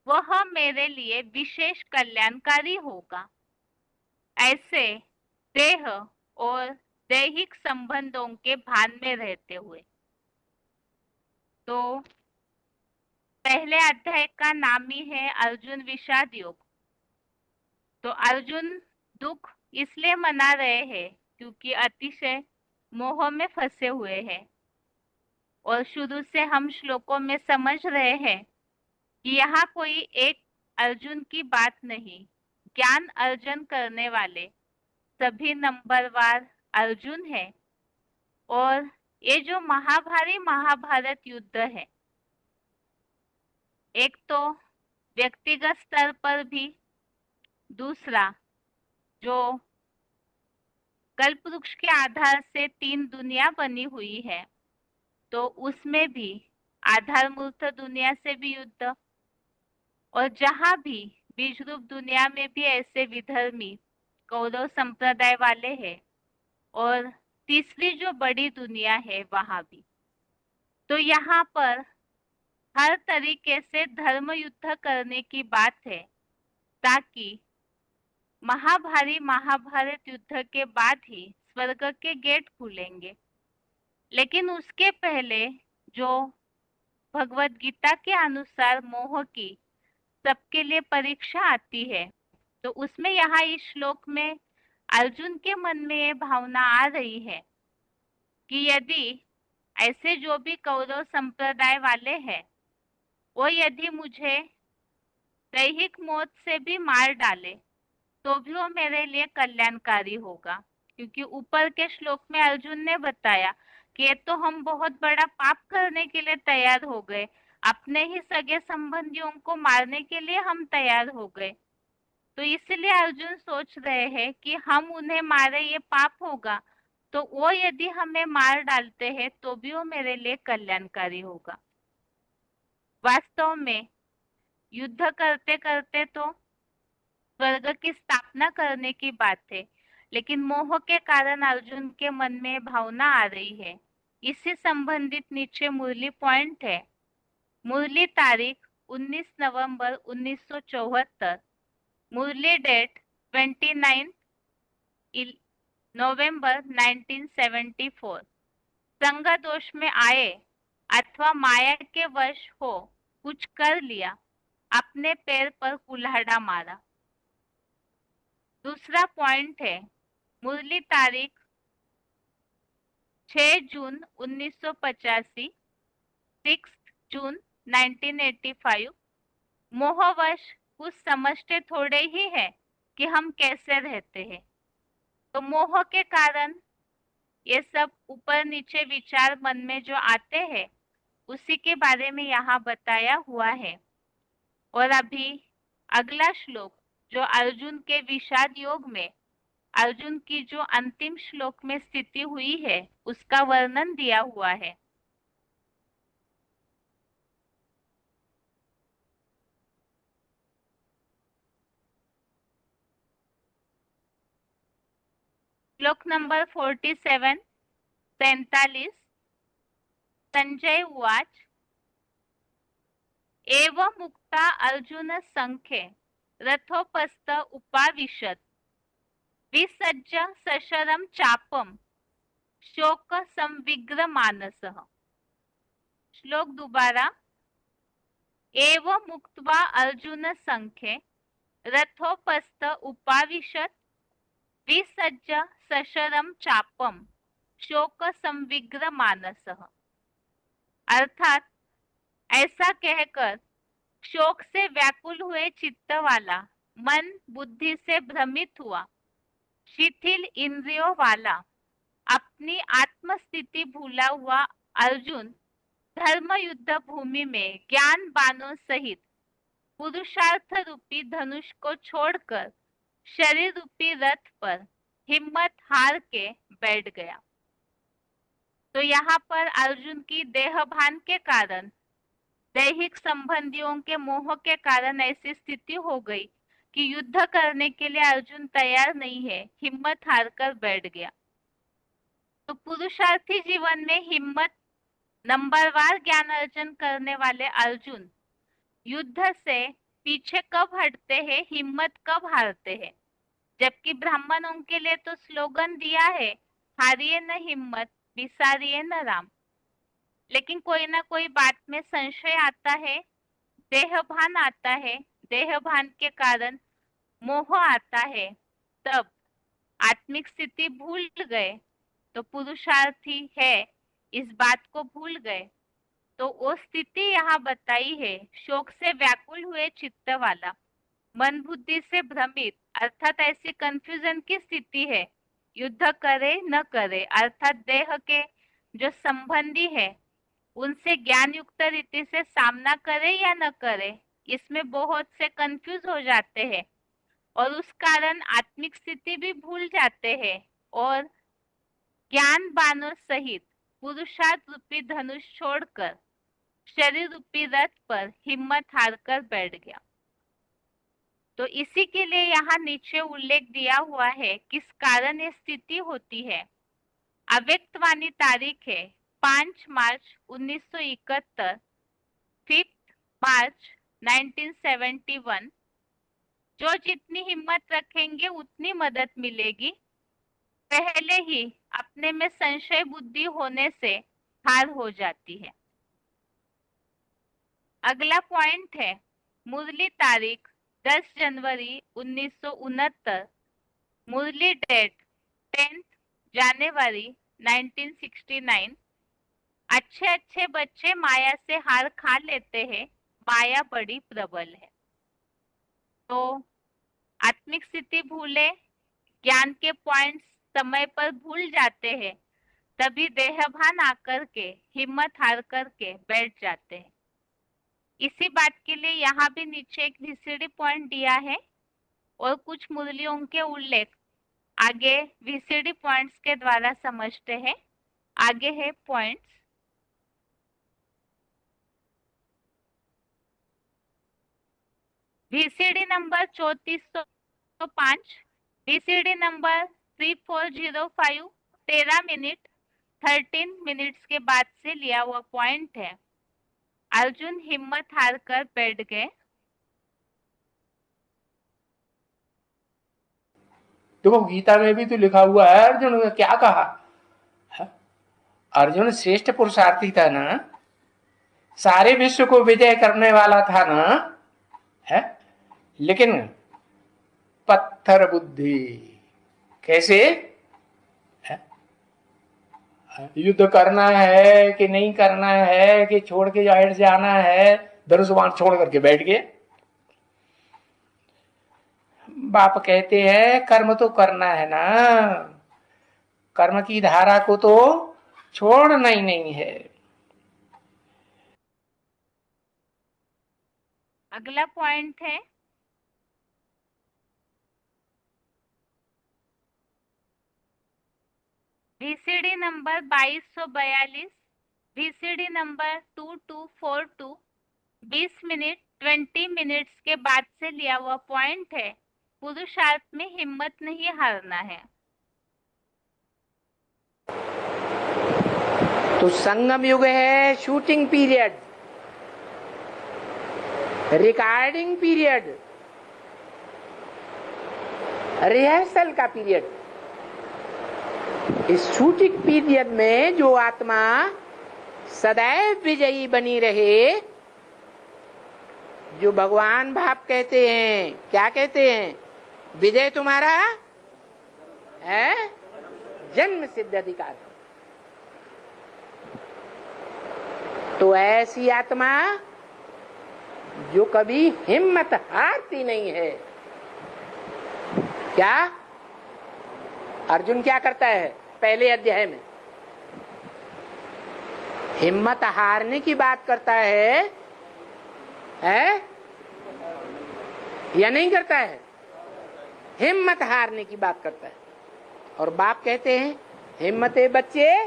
वह मेरे लिए विशेष कल्याणकारी होगा। ऐसे देह और दैहिक संबंधों के भान में रहते हुए। तो पहले अध्याय का नाम ही है अर्जुन विषाद योग। तो अर्जुन दुख इसलिए मना रहे हैं क्योंकि अतिशय मोह में फंसे हुए हैं। और शुरू से हम श्लोकों में समझ रहे हैं कि यहाँ कोई एक अर्जुन की बात नहीं, ज्ञान अर्जन करने वाले सभी नंबरवार अर्जुन है। और ये जो महाभारी महाभारत युद्ध है, एक तो व्यक्तिगत स्तर पर भी, दूसरा जो कल्पवृक्ष के आधार से 3 दुनिया बनी हुई है, तो उसमें भी आधारमूर्त दुनिया से भी युद्ध, और जहां भी बीज रूप दुनिया में भी ऐसे विधर्मी कौरव संप्रदाय वाले हैं, और तीसरी जो बड़ी दुनिया है वहां भी। तो यहाँ पर हर तरीके से धर्म युद्ध करने की बात है, ताकि महाभारी महाभारत युद्ध के बाद ही स्वर्ग के गेट खुलेंगे। लेकिन उसके पहले जो भगवत गीता के अनुसार मोह की सबके लिए परीक्षा आती है, तो उसमें यहाँ इस श्लोक में अर्जुन के मन में ये भावना आ रही है कि यदि ऐसे जो भी कौरव संप्रदाय वाले हैं, वो यदि मुझे दैहिक मौत से भी मार डाले तो भी वो मेरे लिए कल्याणकारी होगा। क्योंकि ऊपर के श्लोक में अर्जुन ने बताया कि ये तो हम बहुत बड़ा पाप करने के लिए तैयार हो गए, अपने ही सगे संबंधियों को मारने के लिए हम तैयार हो गए। तो इसलिए अर्जुन सोच रहे हैं कि हम उन्हें मारे ये पाप होगा, तो वो यदि हमें मार डालते हैं तो भी वो मेरे लिए कल्याणकारी होगा। वास्तव में युद्ध करते करते तो स्वर्ग की स्थापना करने की बात है, लेकिन मोह के कारण अर्जुन के मन में भावना आ रही है। इससे संबंधित नीचे मुरली पॉइंट है। मुरली तारीख 19 नवंबर 1974, मुरली डेट 29 नवंबर 1974। संग दोष में आए अथवा माया के वश हो कुछ कर लिया, अपने पैर पर कुल्हाड़ा मारा। दूसरा पॉइंट है मुरली तारीख 6 जून 1985, 6 जून 1985। मोहवश कुछ समझते थोड़े ही है कि हम कैसे रहते हैं। तो मोह के कारण ये सब ऊपर नीचे विचार मन में जो आते हैं, उसी के बारे में यहाँ बताया हुआ है। और अभी अगला श्लोक जो अर्जुन के विषाद योग में अर्जुन की जो अंतिम श्लोक में स्थिति हुई है, उसका वर्णन दिया हुआ है। श्लोक नंबर 47, संजय उवाच एवं मुक्ता अर्जुन संख्ये रथोपस्थ उपाविशत विसज्ज सशरम चापम शोक संविग्र मानसः। श्लोक दोबारा। एवं मुक्त्वा अर्जुन संख्ये रथोपस्थ उपाविशत विसज्ज सशरम चापम शोक संविग्र मानसः। अर्थात ऐसा कहकर शोक से व्याकुल हुए चित्त वाला, मन बुद्धि से भ्रमित हुआ, शिथिल इंद्रियों वाला, अपनी आत्मस्थिति भूला हुआ अर्जुन धर्म युद्ध भूमि में ज्ञान बाणों सहित पुरुषार्थ रूपी धनुष को छोड़कर शरीर रूपी रथ पर हिम्मत हार के बैठ गया। तो यहाँ पर अर्जुन की देहभान के कारण, दैहिक संबंधियों के मोह के कारण ऐसी स्थिति हो गई कि युद्ध करने के लिए अर्जुन तैयार नहीं है, हिम्मत हारकर बैठ गया। तो पुरुषार्थी जीवन में हिम्मत नंबरवार ज्ञान अर्जन करने वाले अर्जुन युद्ध से पीछे कब हटते हैं, हिम्मत कब हारते हैं? जबकि ब्राह्मणों के लिए तो स्लोगन दिया है, हारिए न हिम्मत विसारिए न राम। लेकिन कोई ना कोई बात में संशय आता है, देहभान आता है, देहभान के कारण मोह आता है, तब आत्मिक स्थिति भूल गए, तो पुरुषार्थी है इस बात को भूल गए। तो वो स्थिति यहाँ बताई है, शोक से व्याकुल हुए चित्त वाला, मन बुद्धि से भ्रमित, अर्थात ऐसी कंफ्यूजन की स्थिति है, युद्ध करे न करे, अर्थात देह के जो संबंधी है उनसे ज्ञान युक्त रीति से सामना करे या न करे, इसमें बहुत से कंफ्यूज हो जाते हैं और उस कारण आत्मिक स्थिति भी भूल जाते हैं और ज्ञान बाणों सहित पुरुषार्थ रूपी धनुष छोड़कर शरीर रूपी रथ पर हिम्मत हारकर बैठ गया। तो इसी के लिए यहाँ नीचे उल्लेख दिया हुआ है किस कारण ये स्थिति होती है। अव्यक्तवाणी तारीख है 5 मार्च 1971, 5 मार्च 1971। जो जितनी हिम्मत रखेंगे उतनी मदद मिलेगी, पहले ही अपने में संशय बुद्धि होने से हार हो जाती है। अगला पॉइंट है मुरली तारीख 10 जनवरी 1969, मुरली डेट 10 जनवरी 1969। अच्छे अच्छे बच्चे माया से हार खा लेते हैं, माया बड़ी प्रबल है। तो आत्मिक स्थिति भूले, ज्ञान के पॉइंट्स समय पर भूल जाते हैं, तभी देहभान आकर के हिम्मत हार करके बैठ जाते हैं। इसी बात के लिए यहाँ भी नीचे एक VCD पॉइंट दिया है और कुछ मुरलियों के उल्लेख आगे VCD पॉइंट्स के द्वारा समझते हैं। आगे है points. VCD number 3405, VCD number 3405 13 minute 13 minutes के बाद से लिया हुआ पॉइंट है। अर्जुन हिम्मत हारकर बैठ गए। देखो गीता में भी तो लिखा हुआ है, अर्जुन ने क्या कहा है? अर्जुन श्रेष्ठ पुरुषार्थी था ना, सारे विश्व को विजय करने वाला था ना, है? लेकिन पत्थर बुद्धि। कैसे है? युद्ध करना है कि नहीं करना है, कि छोड़ के हट जाना है, धनुष बाण छोड़ करके बैठ गए। बाप कहते हैं कर्म तो करना है ना, कर्म की धारा को तो छोड़ना ही नहीं है। अगला पॉइंट है VCD number 2242, VCD number 2242, 20 minute 20 minutes के बाद से लिया हुआ पॉइंट है। पुरुषार्थ में हिम्मत नहीं हारना है। तो संगम युग है shooting period, recording period, rehearsal का पीरियड। इस शूटिंग पीरियड में जो आत्मा सदैव विजयी बनी रहे, जो भगवान बाप कहते हैं, क्या कहते हैं, विजय तुम्हारा है जन्म सिद्ध अधिकार। तो ऐसी आत्मा जो कभी हिम्मत हारती नहीं है। क्या अर्जुन क्या करता है पहले अध्याय में? हिम्मत हारने की बात करता है या नहीं करता है? हिम्मत हारने की बात करता है। और बाप कहते हैं हिम्मते बच्चे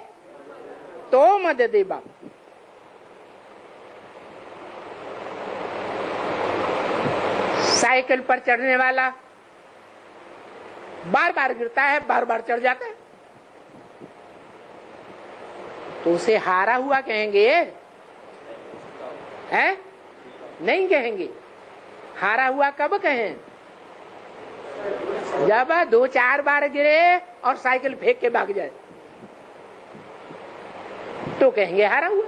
तो मत दे बाप। साइकिल पर चढ़ने वाला बार बार गिरता है, बार बार चढ़ जाता है, तो उसे हारा हुआ कहेंगे? है नहीं कहेंगे। हारा हुआ कब कहें? जब 2-4 बार गिरे और साइकिल फेंक के भाग जाए, तो कहेंगे हारा हुआ।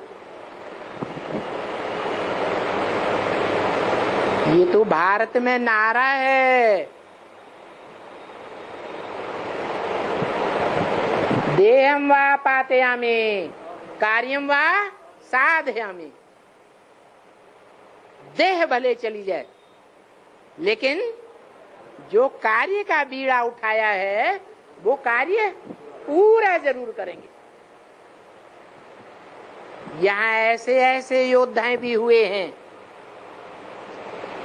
ये तो भारत में नारा है, देहम वा पातयामि कार्यम वा साधयामि। देह भले चली जाए, लेकिन जो कार्य का बीड़ा उठाया है वो कार्य पूरा जरूर करेंगे। यहाँ ऐसे ऐसे योद्धाएं भी हुए हैं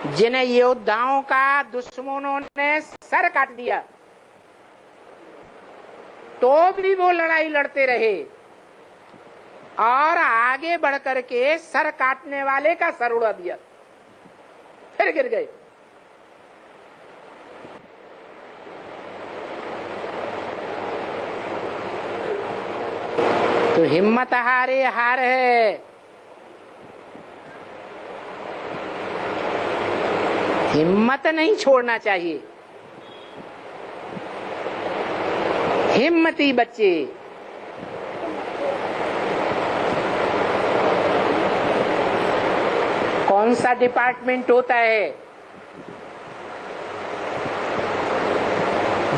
जिन्हें योद्धाओं का दुश्मनों ने सर काट दिया, तो भी वो लड़ाई लड़ते रहे और आगे बढ़कर के सर काटने वाले का सर उड़ा दिया, फिर गिर गए। तो हिम्मत हारे हार है। हिम्मत नहीं छोड़ना चाहिए। हिम्मती बच्चे कौन सा डिपार्टमेंट होता है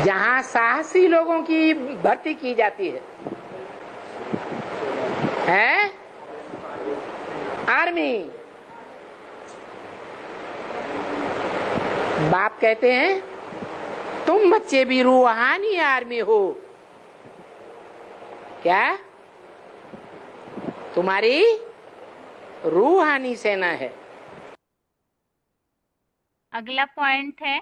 जहां साहसी लोगों की भर्ती की जाती है? आर्मी। बाप कहते हैं तुम बच्चे भी रूहानी आर्मी हो। क्या? तुम्हारी रूहानी सेना है। अगला पॉइंट है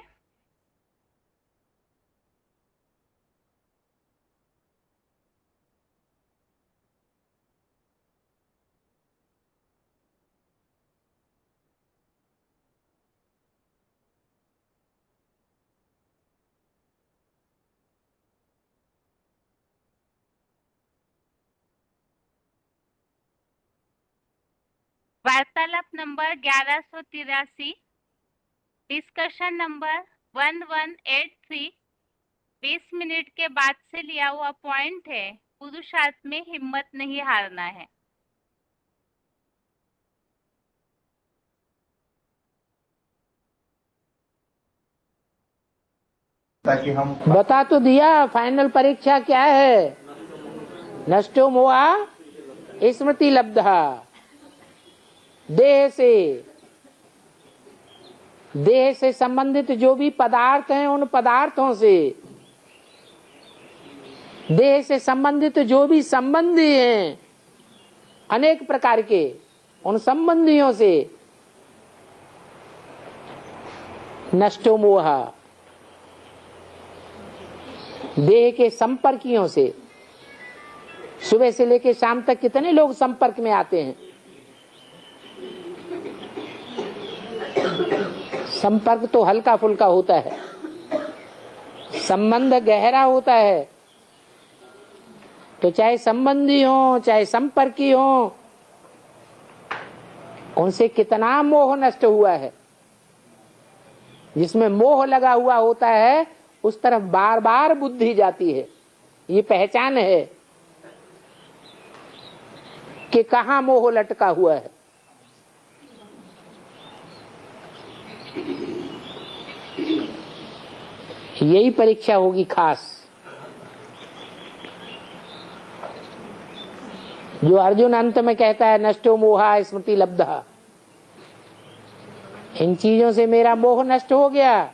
वार्तालाप नंबर 1183, डिस्कशन नंबर 1183। 20 मिनट के बाद से लिया हुआ पॉइंट है, पुरुषार्थ में हिम्मत नहीं हारना है। ताकि हम बता तो दिया फाइनल परीक्षा क्या है। नष्टो मोहा स्मृति लब्धा। देह से संबंधित जो भी पदार्थ हैं, उन पदार्थों से, देह से संबंधित जो भी संबंधी हैं अनेक प्रकार के, उन संबंधियों से नष्टो मोह। देह के संपर्कियों से, सुबह से लेकर शाम तक कितने लोग संपर्क में आते हैं। संपर्क तो हल्का फुल्का होता है, संबंध गहरा होता है। तो चाहे संबंधी हो चाहे संपर्की हो, उनसे कितना मोह नष्ट हुआ है। जिसमें मोह लगा हुआ होता है उस तरफ बार बार बुद्धि जाती है। ये पहचान है कि कहाँ मोह लटका हुआ है। यही परीक्षा होगी खास, जो अर्जुन अंत में कहता है नष्टो मोहा स्मृति लब्धा। इन चीजों से मेरा मोह नष्ट हो गया,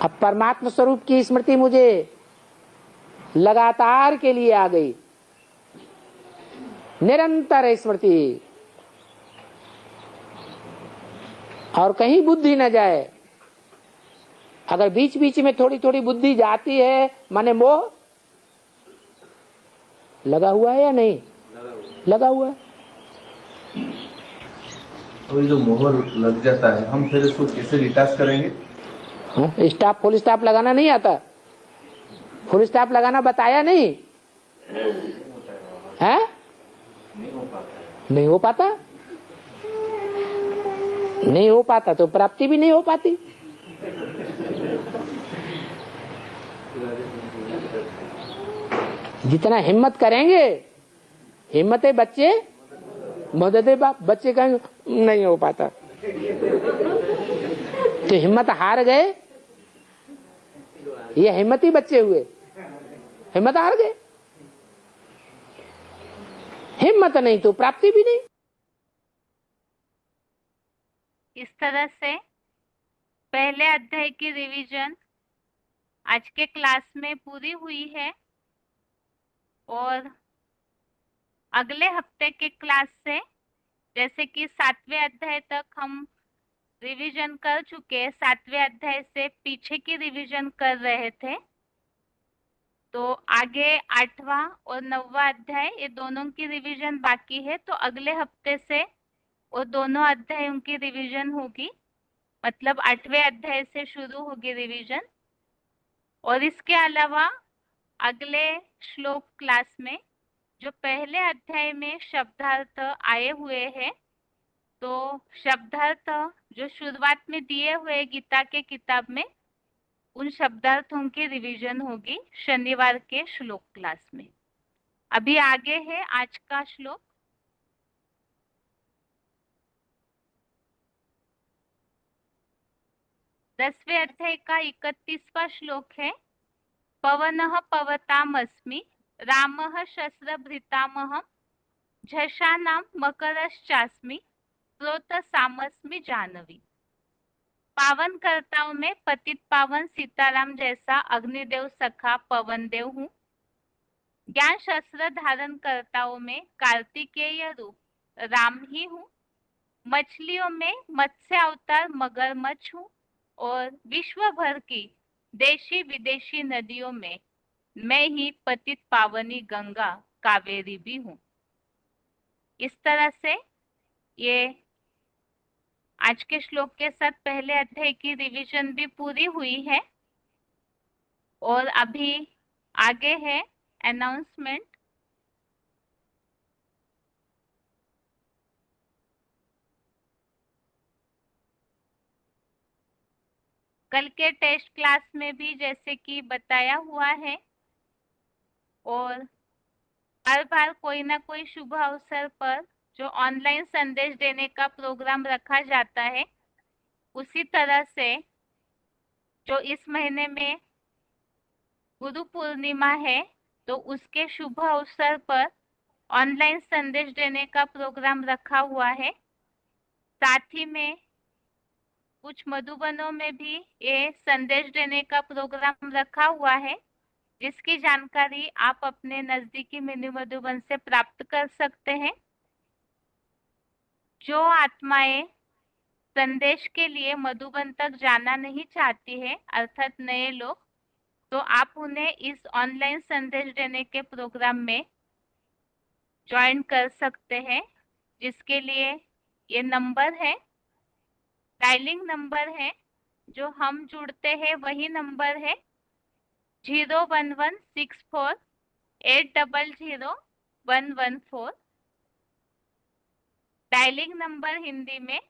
अब परमात्मा स्वरूप की स्मृति मुझे लगातार के लिए आ गई, निरंतर स्मृति, और कहीं बुद्धि न जाए। अगर बीच बीच में थोड़ी थोड़ी बुद्धि जाती है माने मोह लगा हुआ है या नहीं लगा हुआ है। तो ये जो मोहर लग जाता है हम फिर इसको कैसे डिटैच करेंगे? स्टॉप फुल स्टॉप लगाना नहीं आता, फुल स्टॉप लगाना बताया नहीं है, नहीं हो पाता, नहीं हो पाता तो प्राप्ति भी नहीं हो पाती। जितना हिम्मत करेंगे, हिम्मत है बच्चे मदद है बाप, बच्चे कहेंगे नहीं हो पाता तो हिम्मत हार गए। ये हिम्मत ही बच्चे हुए, हिम्मत हार गए। हिम्मत नहीं तो प्राप्ति भी नहीं। इस तरह से पहले अध्याय की रिवीजन आज के क्लास में पूरी हुई है और अगले हफ्ते के क्लास से जैसे कि 7वें अध्याय तक हम रिवीजन कर चुके, 7वें अध्याय से पीछे की रिवीजन कर रहे थे, तो आगे 8वां और 9वां अध्याय ये दोनों की रिवीजन बाकी है। तो अगले हफ्ते से वो दोनों अध्यायों की रिवीजन होगी, मतलब 8वें अध्याय से शुरू होगी रिवीजन। और इसके अलावा अगले श्लोक क्लास में जो पहले अध्याय में शब्दार्थ आए हुए हैं, तो शब्दार्थ जो शुरुआत में दिए हुए गीता के किताब में, उन शब्दार्थों की रिवीजन होगी शनिवार के श्लोक क्लास में। अभी आगे है आज का श्लोक। दसवें अध्याय का 31वां श्लोक है। पवनः पवतामस्मि रामः शस्त्रभृतामहं झषानां मकरश्चास्मि स्रोतसामस्मि जानवी। पावन कर्ताओं में पतित पावन सीताराम जैसा अग्निदेव सखा पवन देव हूँ। ज्ञान शस्त्र धारण कर्ताओं में कार्तिकेय रूप राम ही हूँ। मछलियों में मत्स्य अवतार मगरमच्छ हूँ और विश्व भर की देशी विदेशी नदियों में मैं ही पतित पावनी गंगा कावेरी भी हूँ। इस तरह से ये आज के श्लोक के साथ पहले अध्याय की रिवीजन भी पूरी हुई है और अभी आगे है अनाउंसमेंट। कल के टेस्ट क्लास में भी जैसे कि बताया हुआ है और हर बार कोई ना कोई शुभ अवसर पर जो ऑनलाइन संदेश देने का प्रोग्राम रखा जाता है, उसी तरह से जो इस महीने में गुरु पूर्णिमा है तो उसके शुभ अवसर पर ऑनलाइन संदेश देने का प्रोग्राम रखा हुआ है। साथ ही में कुछ मधुबनों में भी ये संदेश देने का प्रोग्राम रखा हुआ है, जिसकी जानकारी आप अपने नजदीकी मिनी मधुबन से प्राप्त कर सकते हैं। जो आत्माएं संदेश के लिए मधुबन तक जाना नहीं चाहती है, अर्थात नए लोग, तो आप उन्हें इस ऑनलाइन संदेश देने के प्रोग्राम में ज्वाइन कर सकते हैं, जिसके लिए ये नंबर है, डायलिंग नंबर है, जो हम जुड़ते हैं वही नंबर है 01164800114। डायलिंग नंबर हिंदी में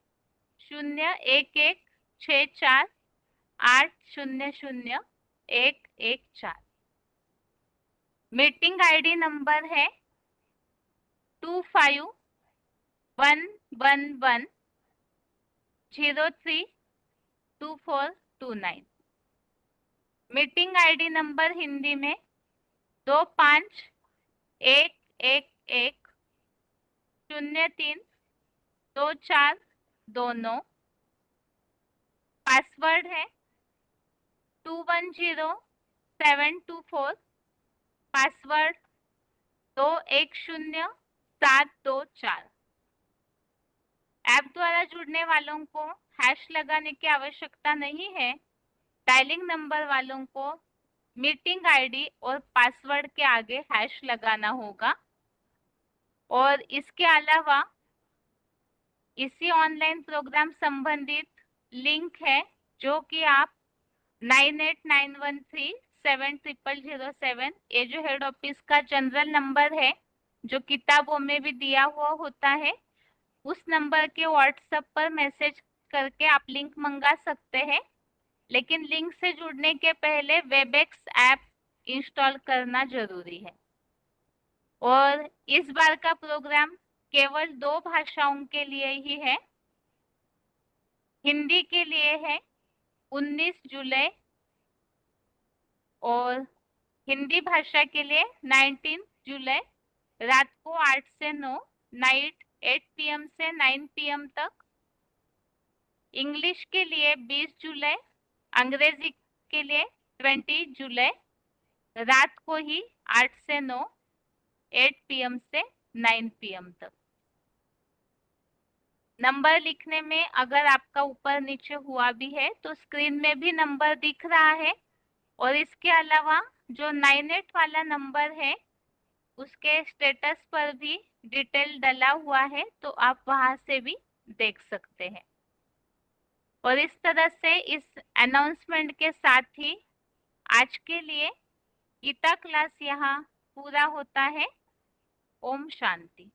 01164800114। मीटिंग आईडी नंबर है 2511032429। मीटिंग आईडी नंबर हिंदी में 2511103242। पासवर्ड है 210724। पासवर्ड 210724। ऐप द्वारा जुड़ने वालों को हैश लगाने की आवश्यकता नहीं है। डायलिंग नंबर वालों को मीटिंग आईडी और पासवर्ड के आगे हैश लगाना होगा। और इसके अलावा इसी ऑनलाइन प्रोग्राम संबंधित लिंक है जो कि आप 9891370007, ये जो हेड ऑफिस का जनरल नंबर है जो किताबों में भी दिया हुआ होता है, उस नंबर के व्हाट्सएप पर मैसेज करके आप लिंक मंगा सकते हैं। लेकिन लिंक से जुड़ने के पहले वेबएक्स ऐप इंस्टॉल करना जरूरी है। और इस बार का प्रोग्राम केवल 2 भाषाओं के लिए ही है। हिंदी के लिए है 19 जुलाई और हिंदी भाषा के लिए 19 जुलाई रात को 8 से 9, नाइट 8 PM से 9 PM तक। इंग्लिश के लिए 20 जुलाई, अंग्रेजी के लिए 20 जुलाई रात को ही 8 से 9, 8 PM से 9 PM तक। नंबर लिखने में अगर आपका ऊपर नीचे हुआ भी है तो स्क्रीन में भी नंबर दिख रहा है। और इसके अलावा जो 98 वाला नंबर है उसके स्टेटस पर भी डिटेल डला हुआ है, तो आप वहां से भी देख सकते हैं। और इस तरह से इस अनाउंसमेंट के साथ ही आज के लिए गीता क्लास यहाँ पूरा होता है। ओम शांति।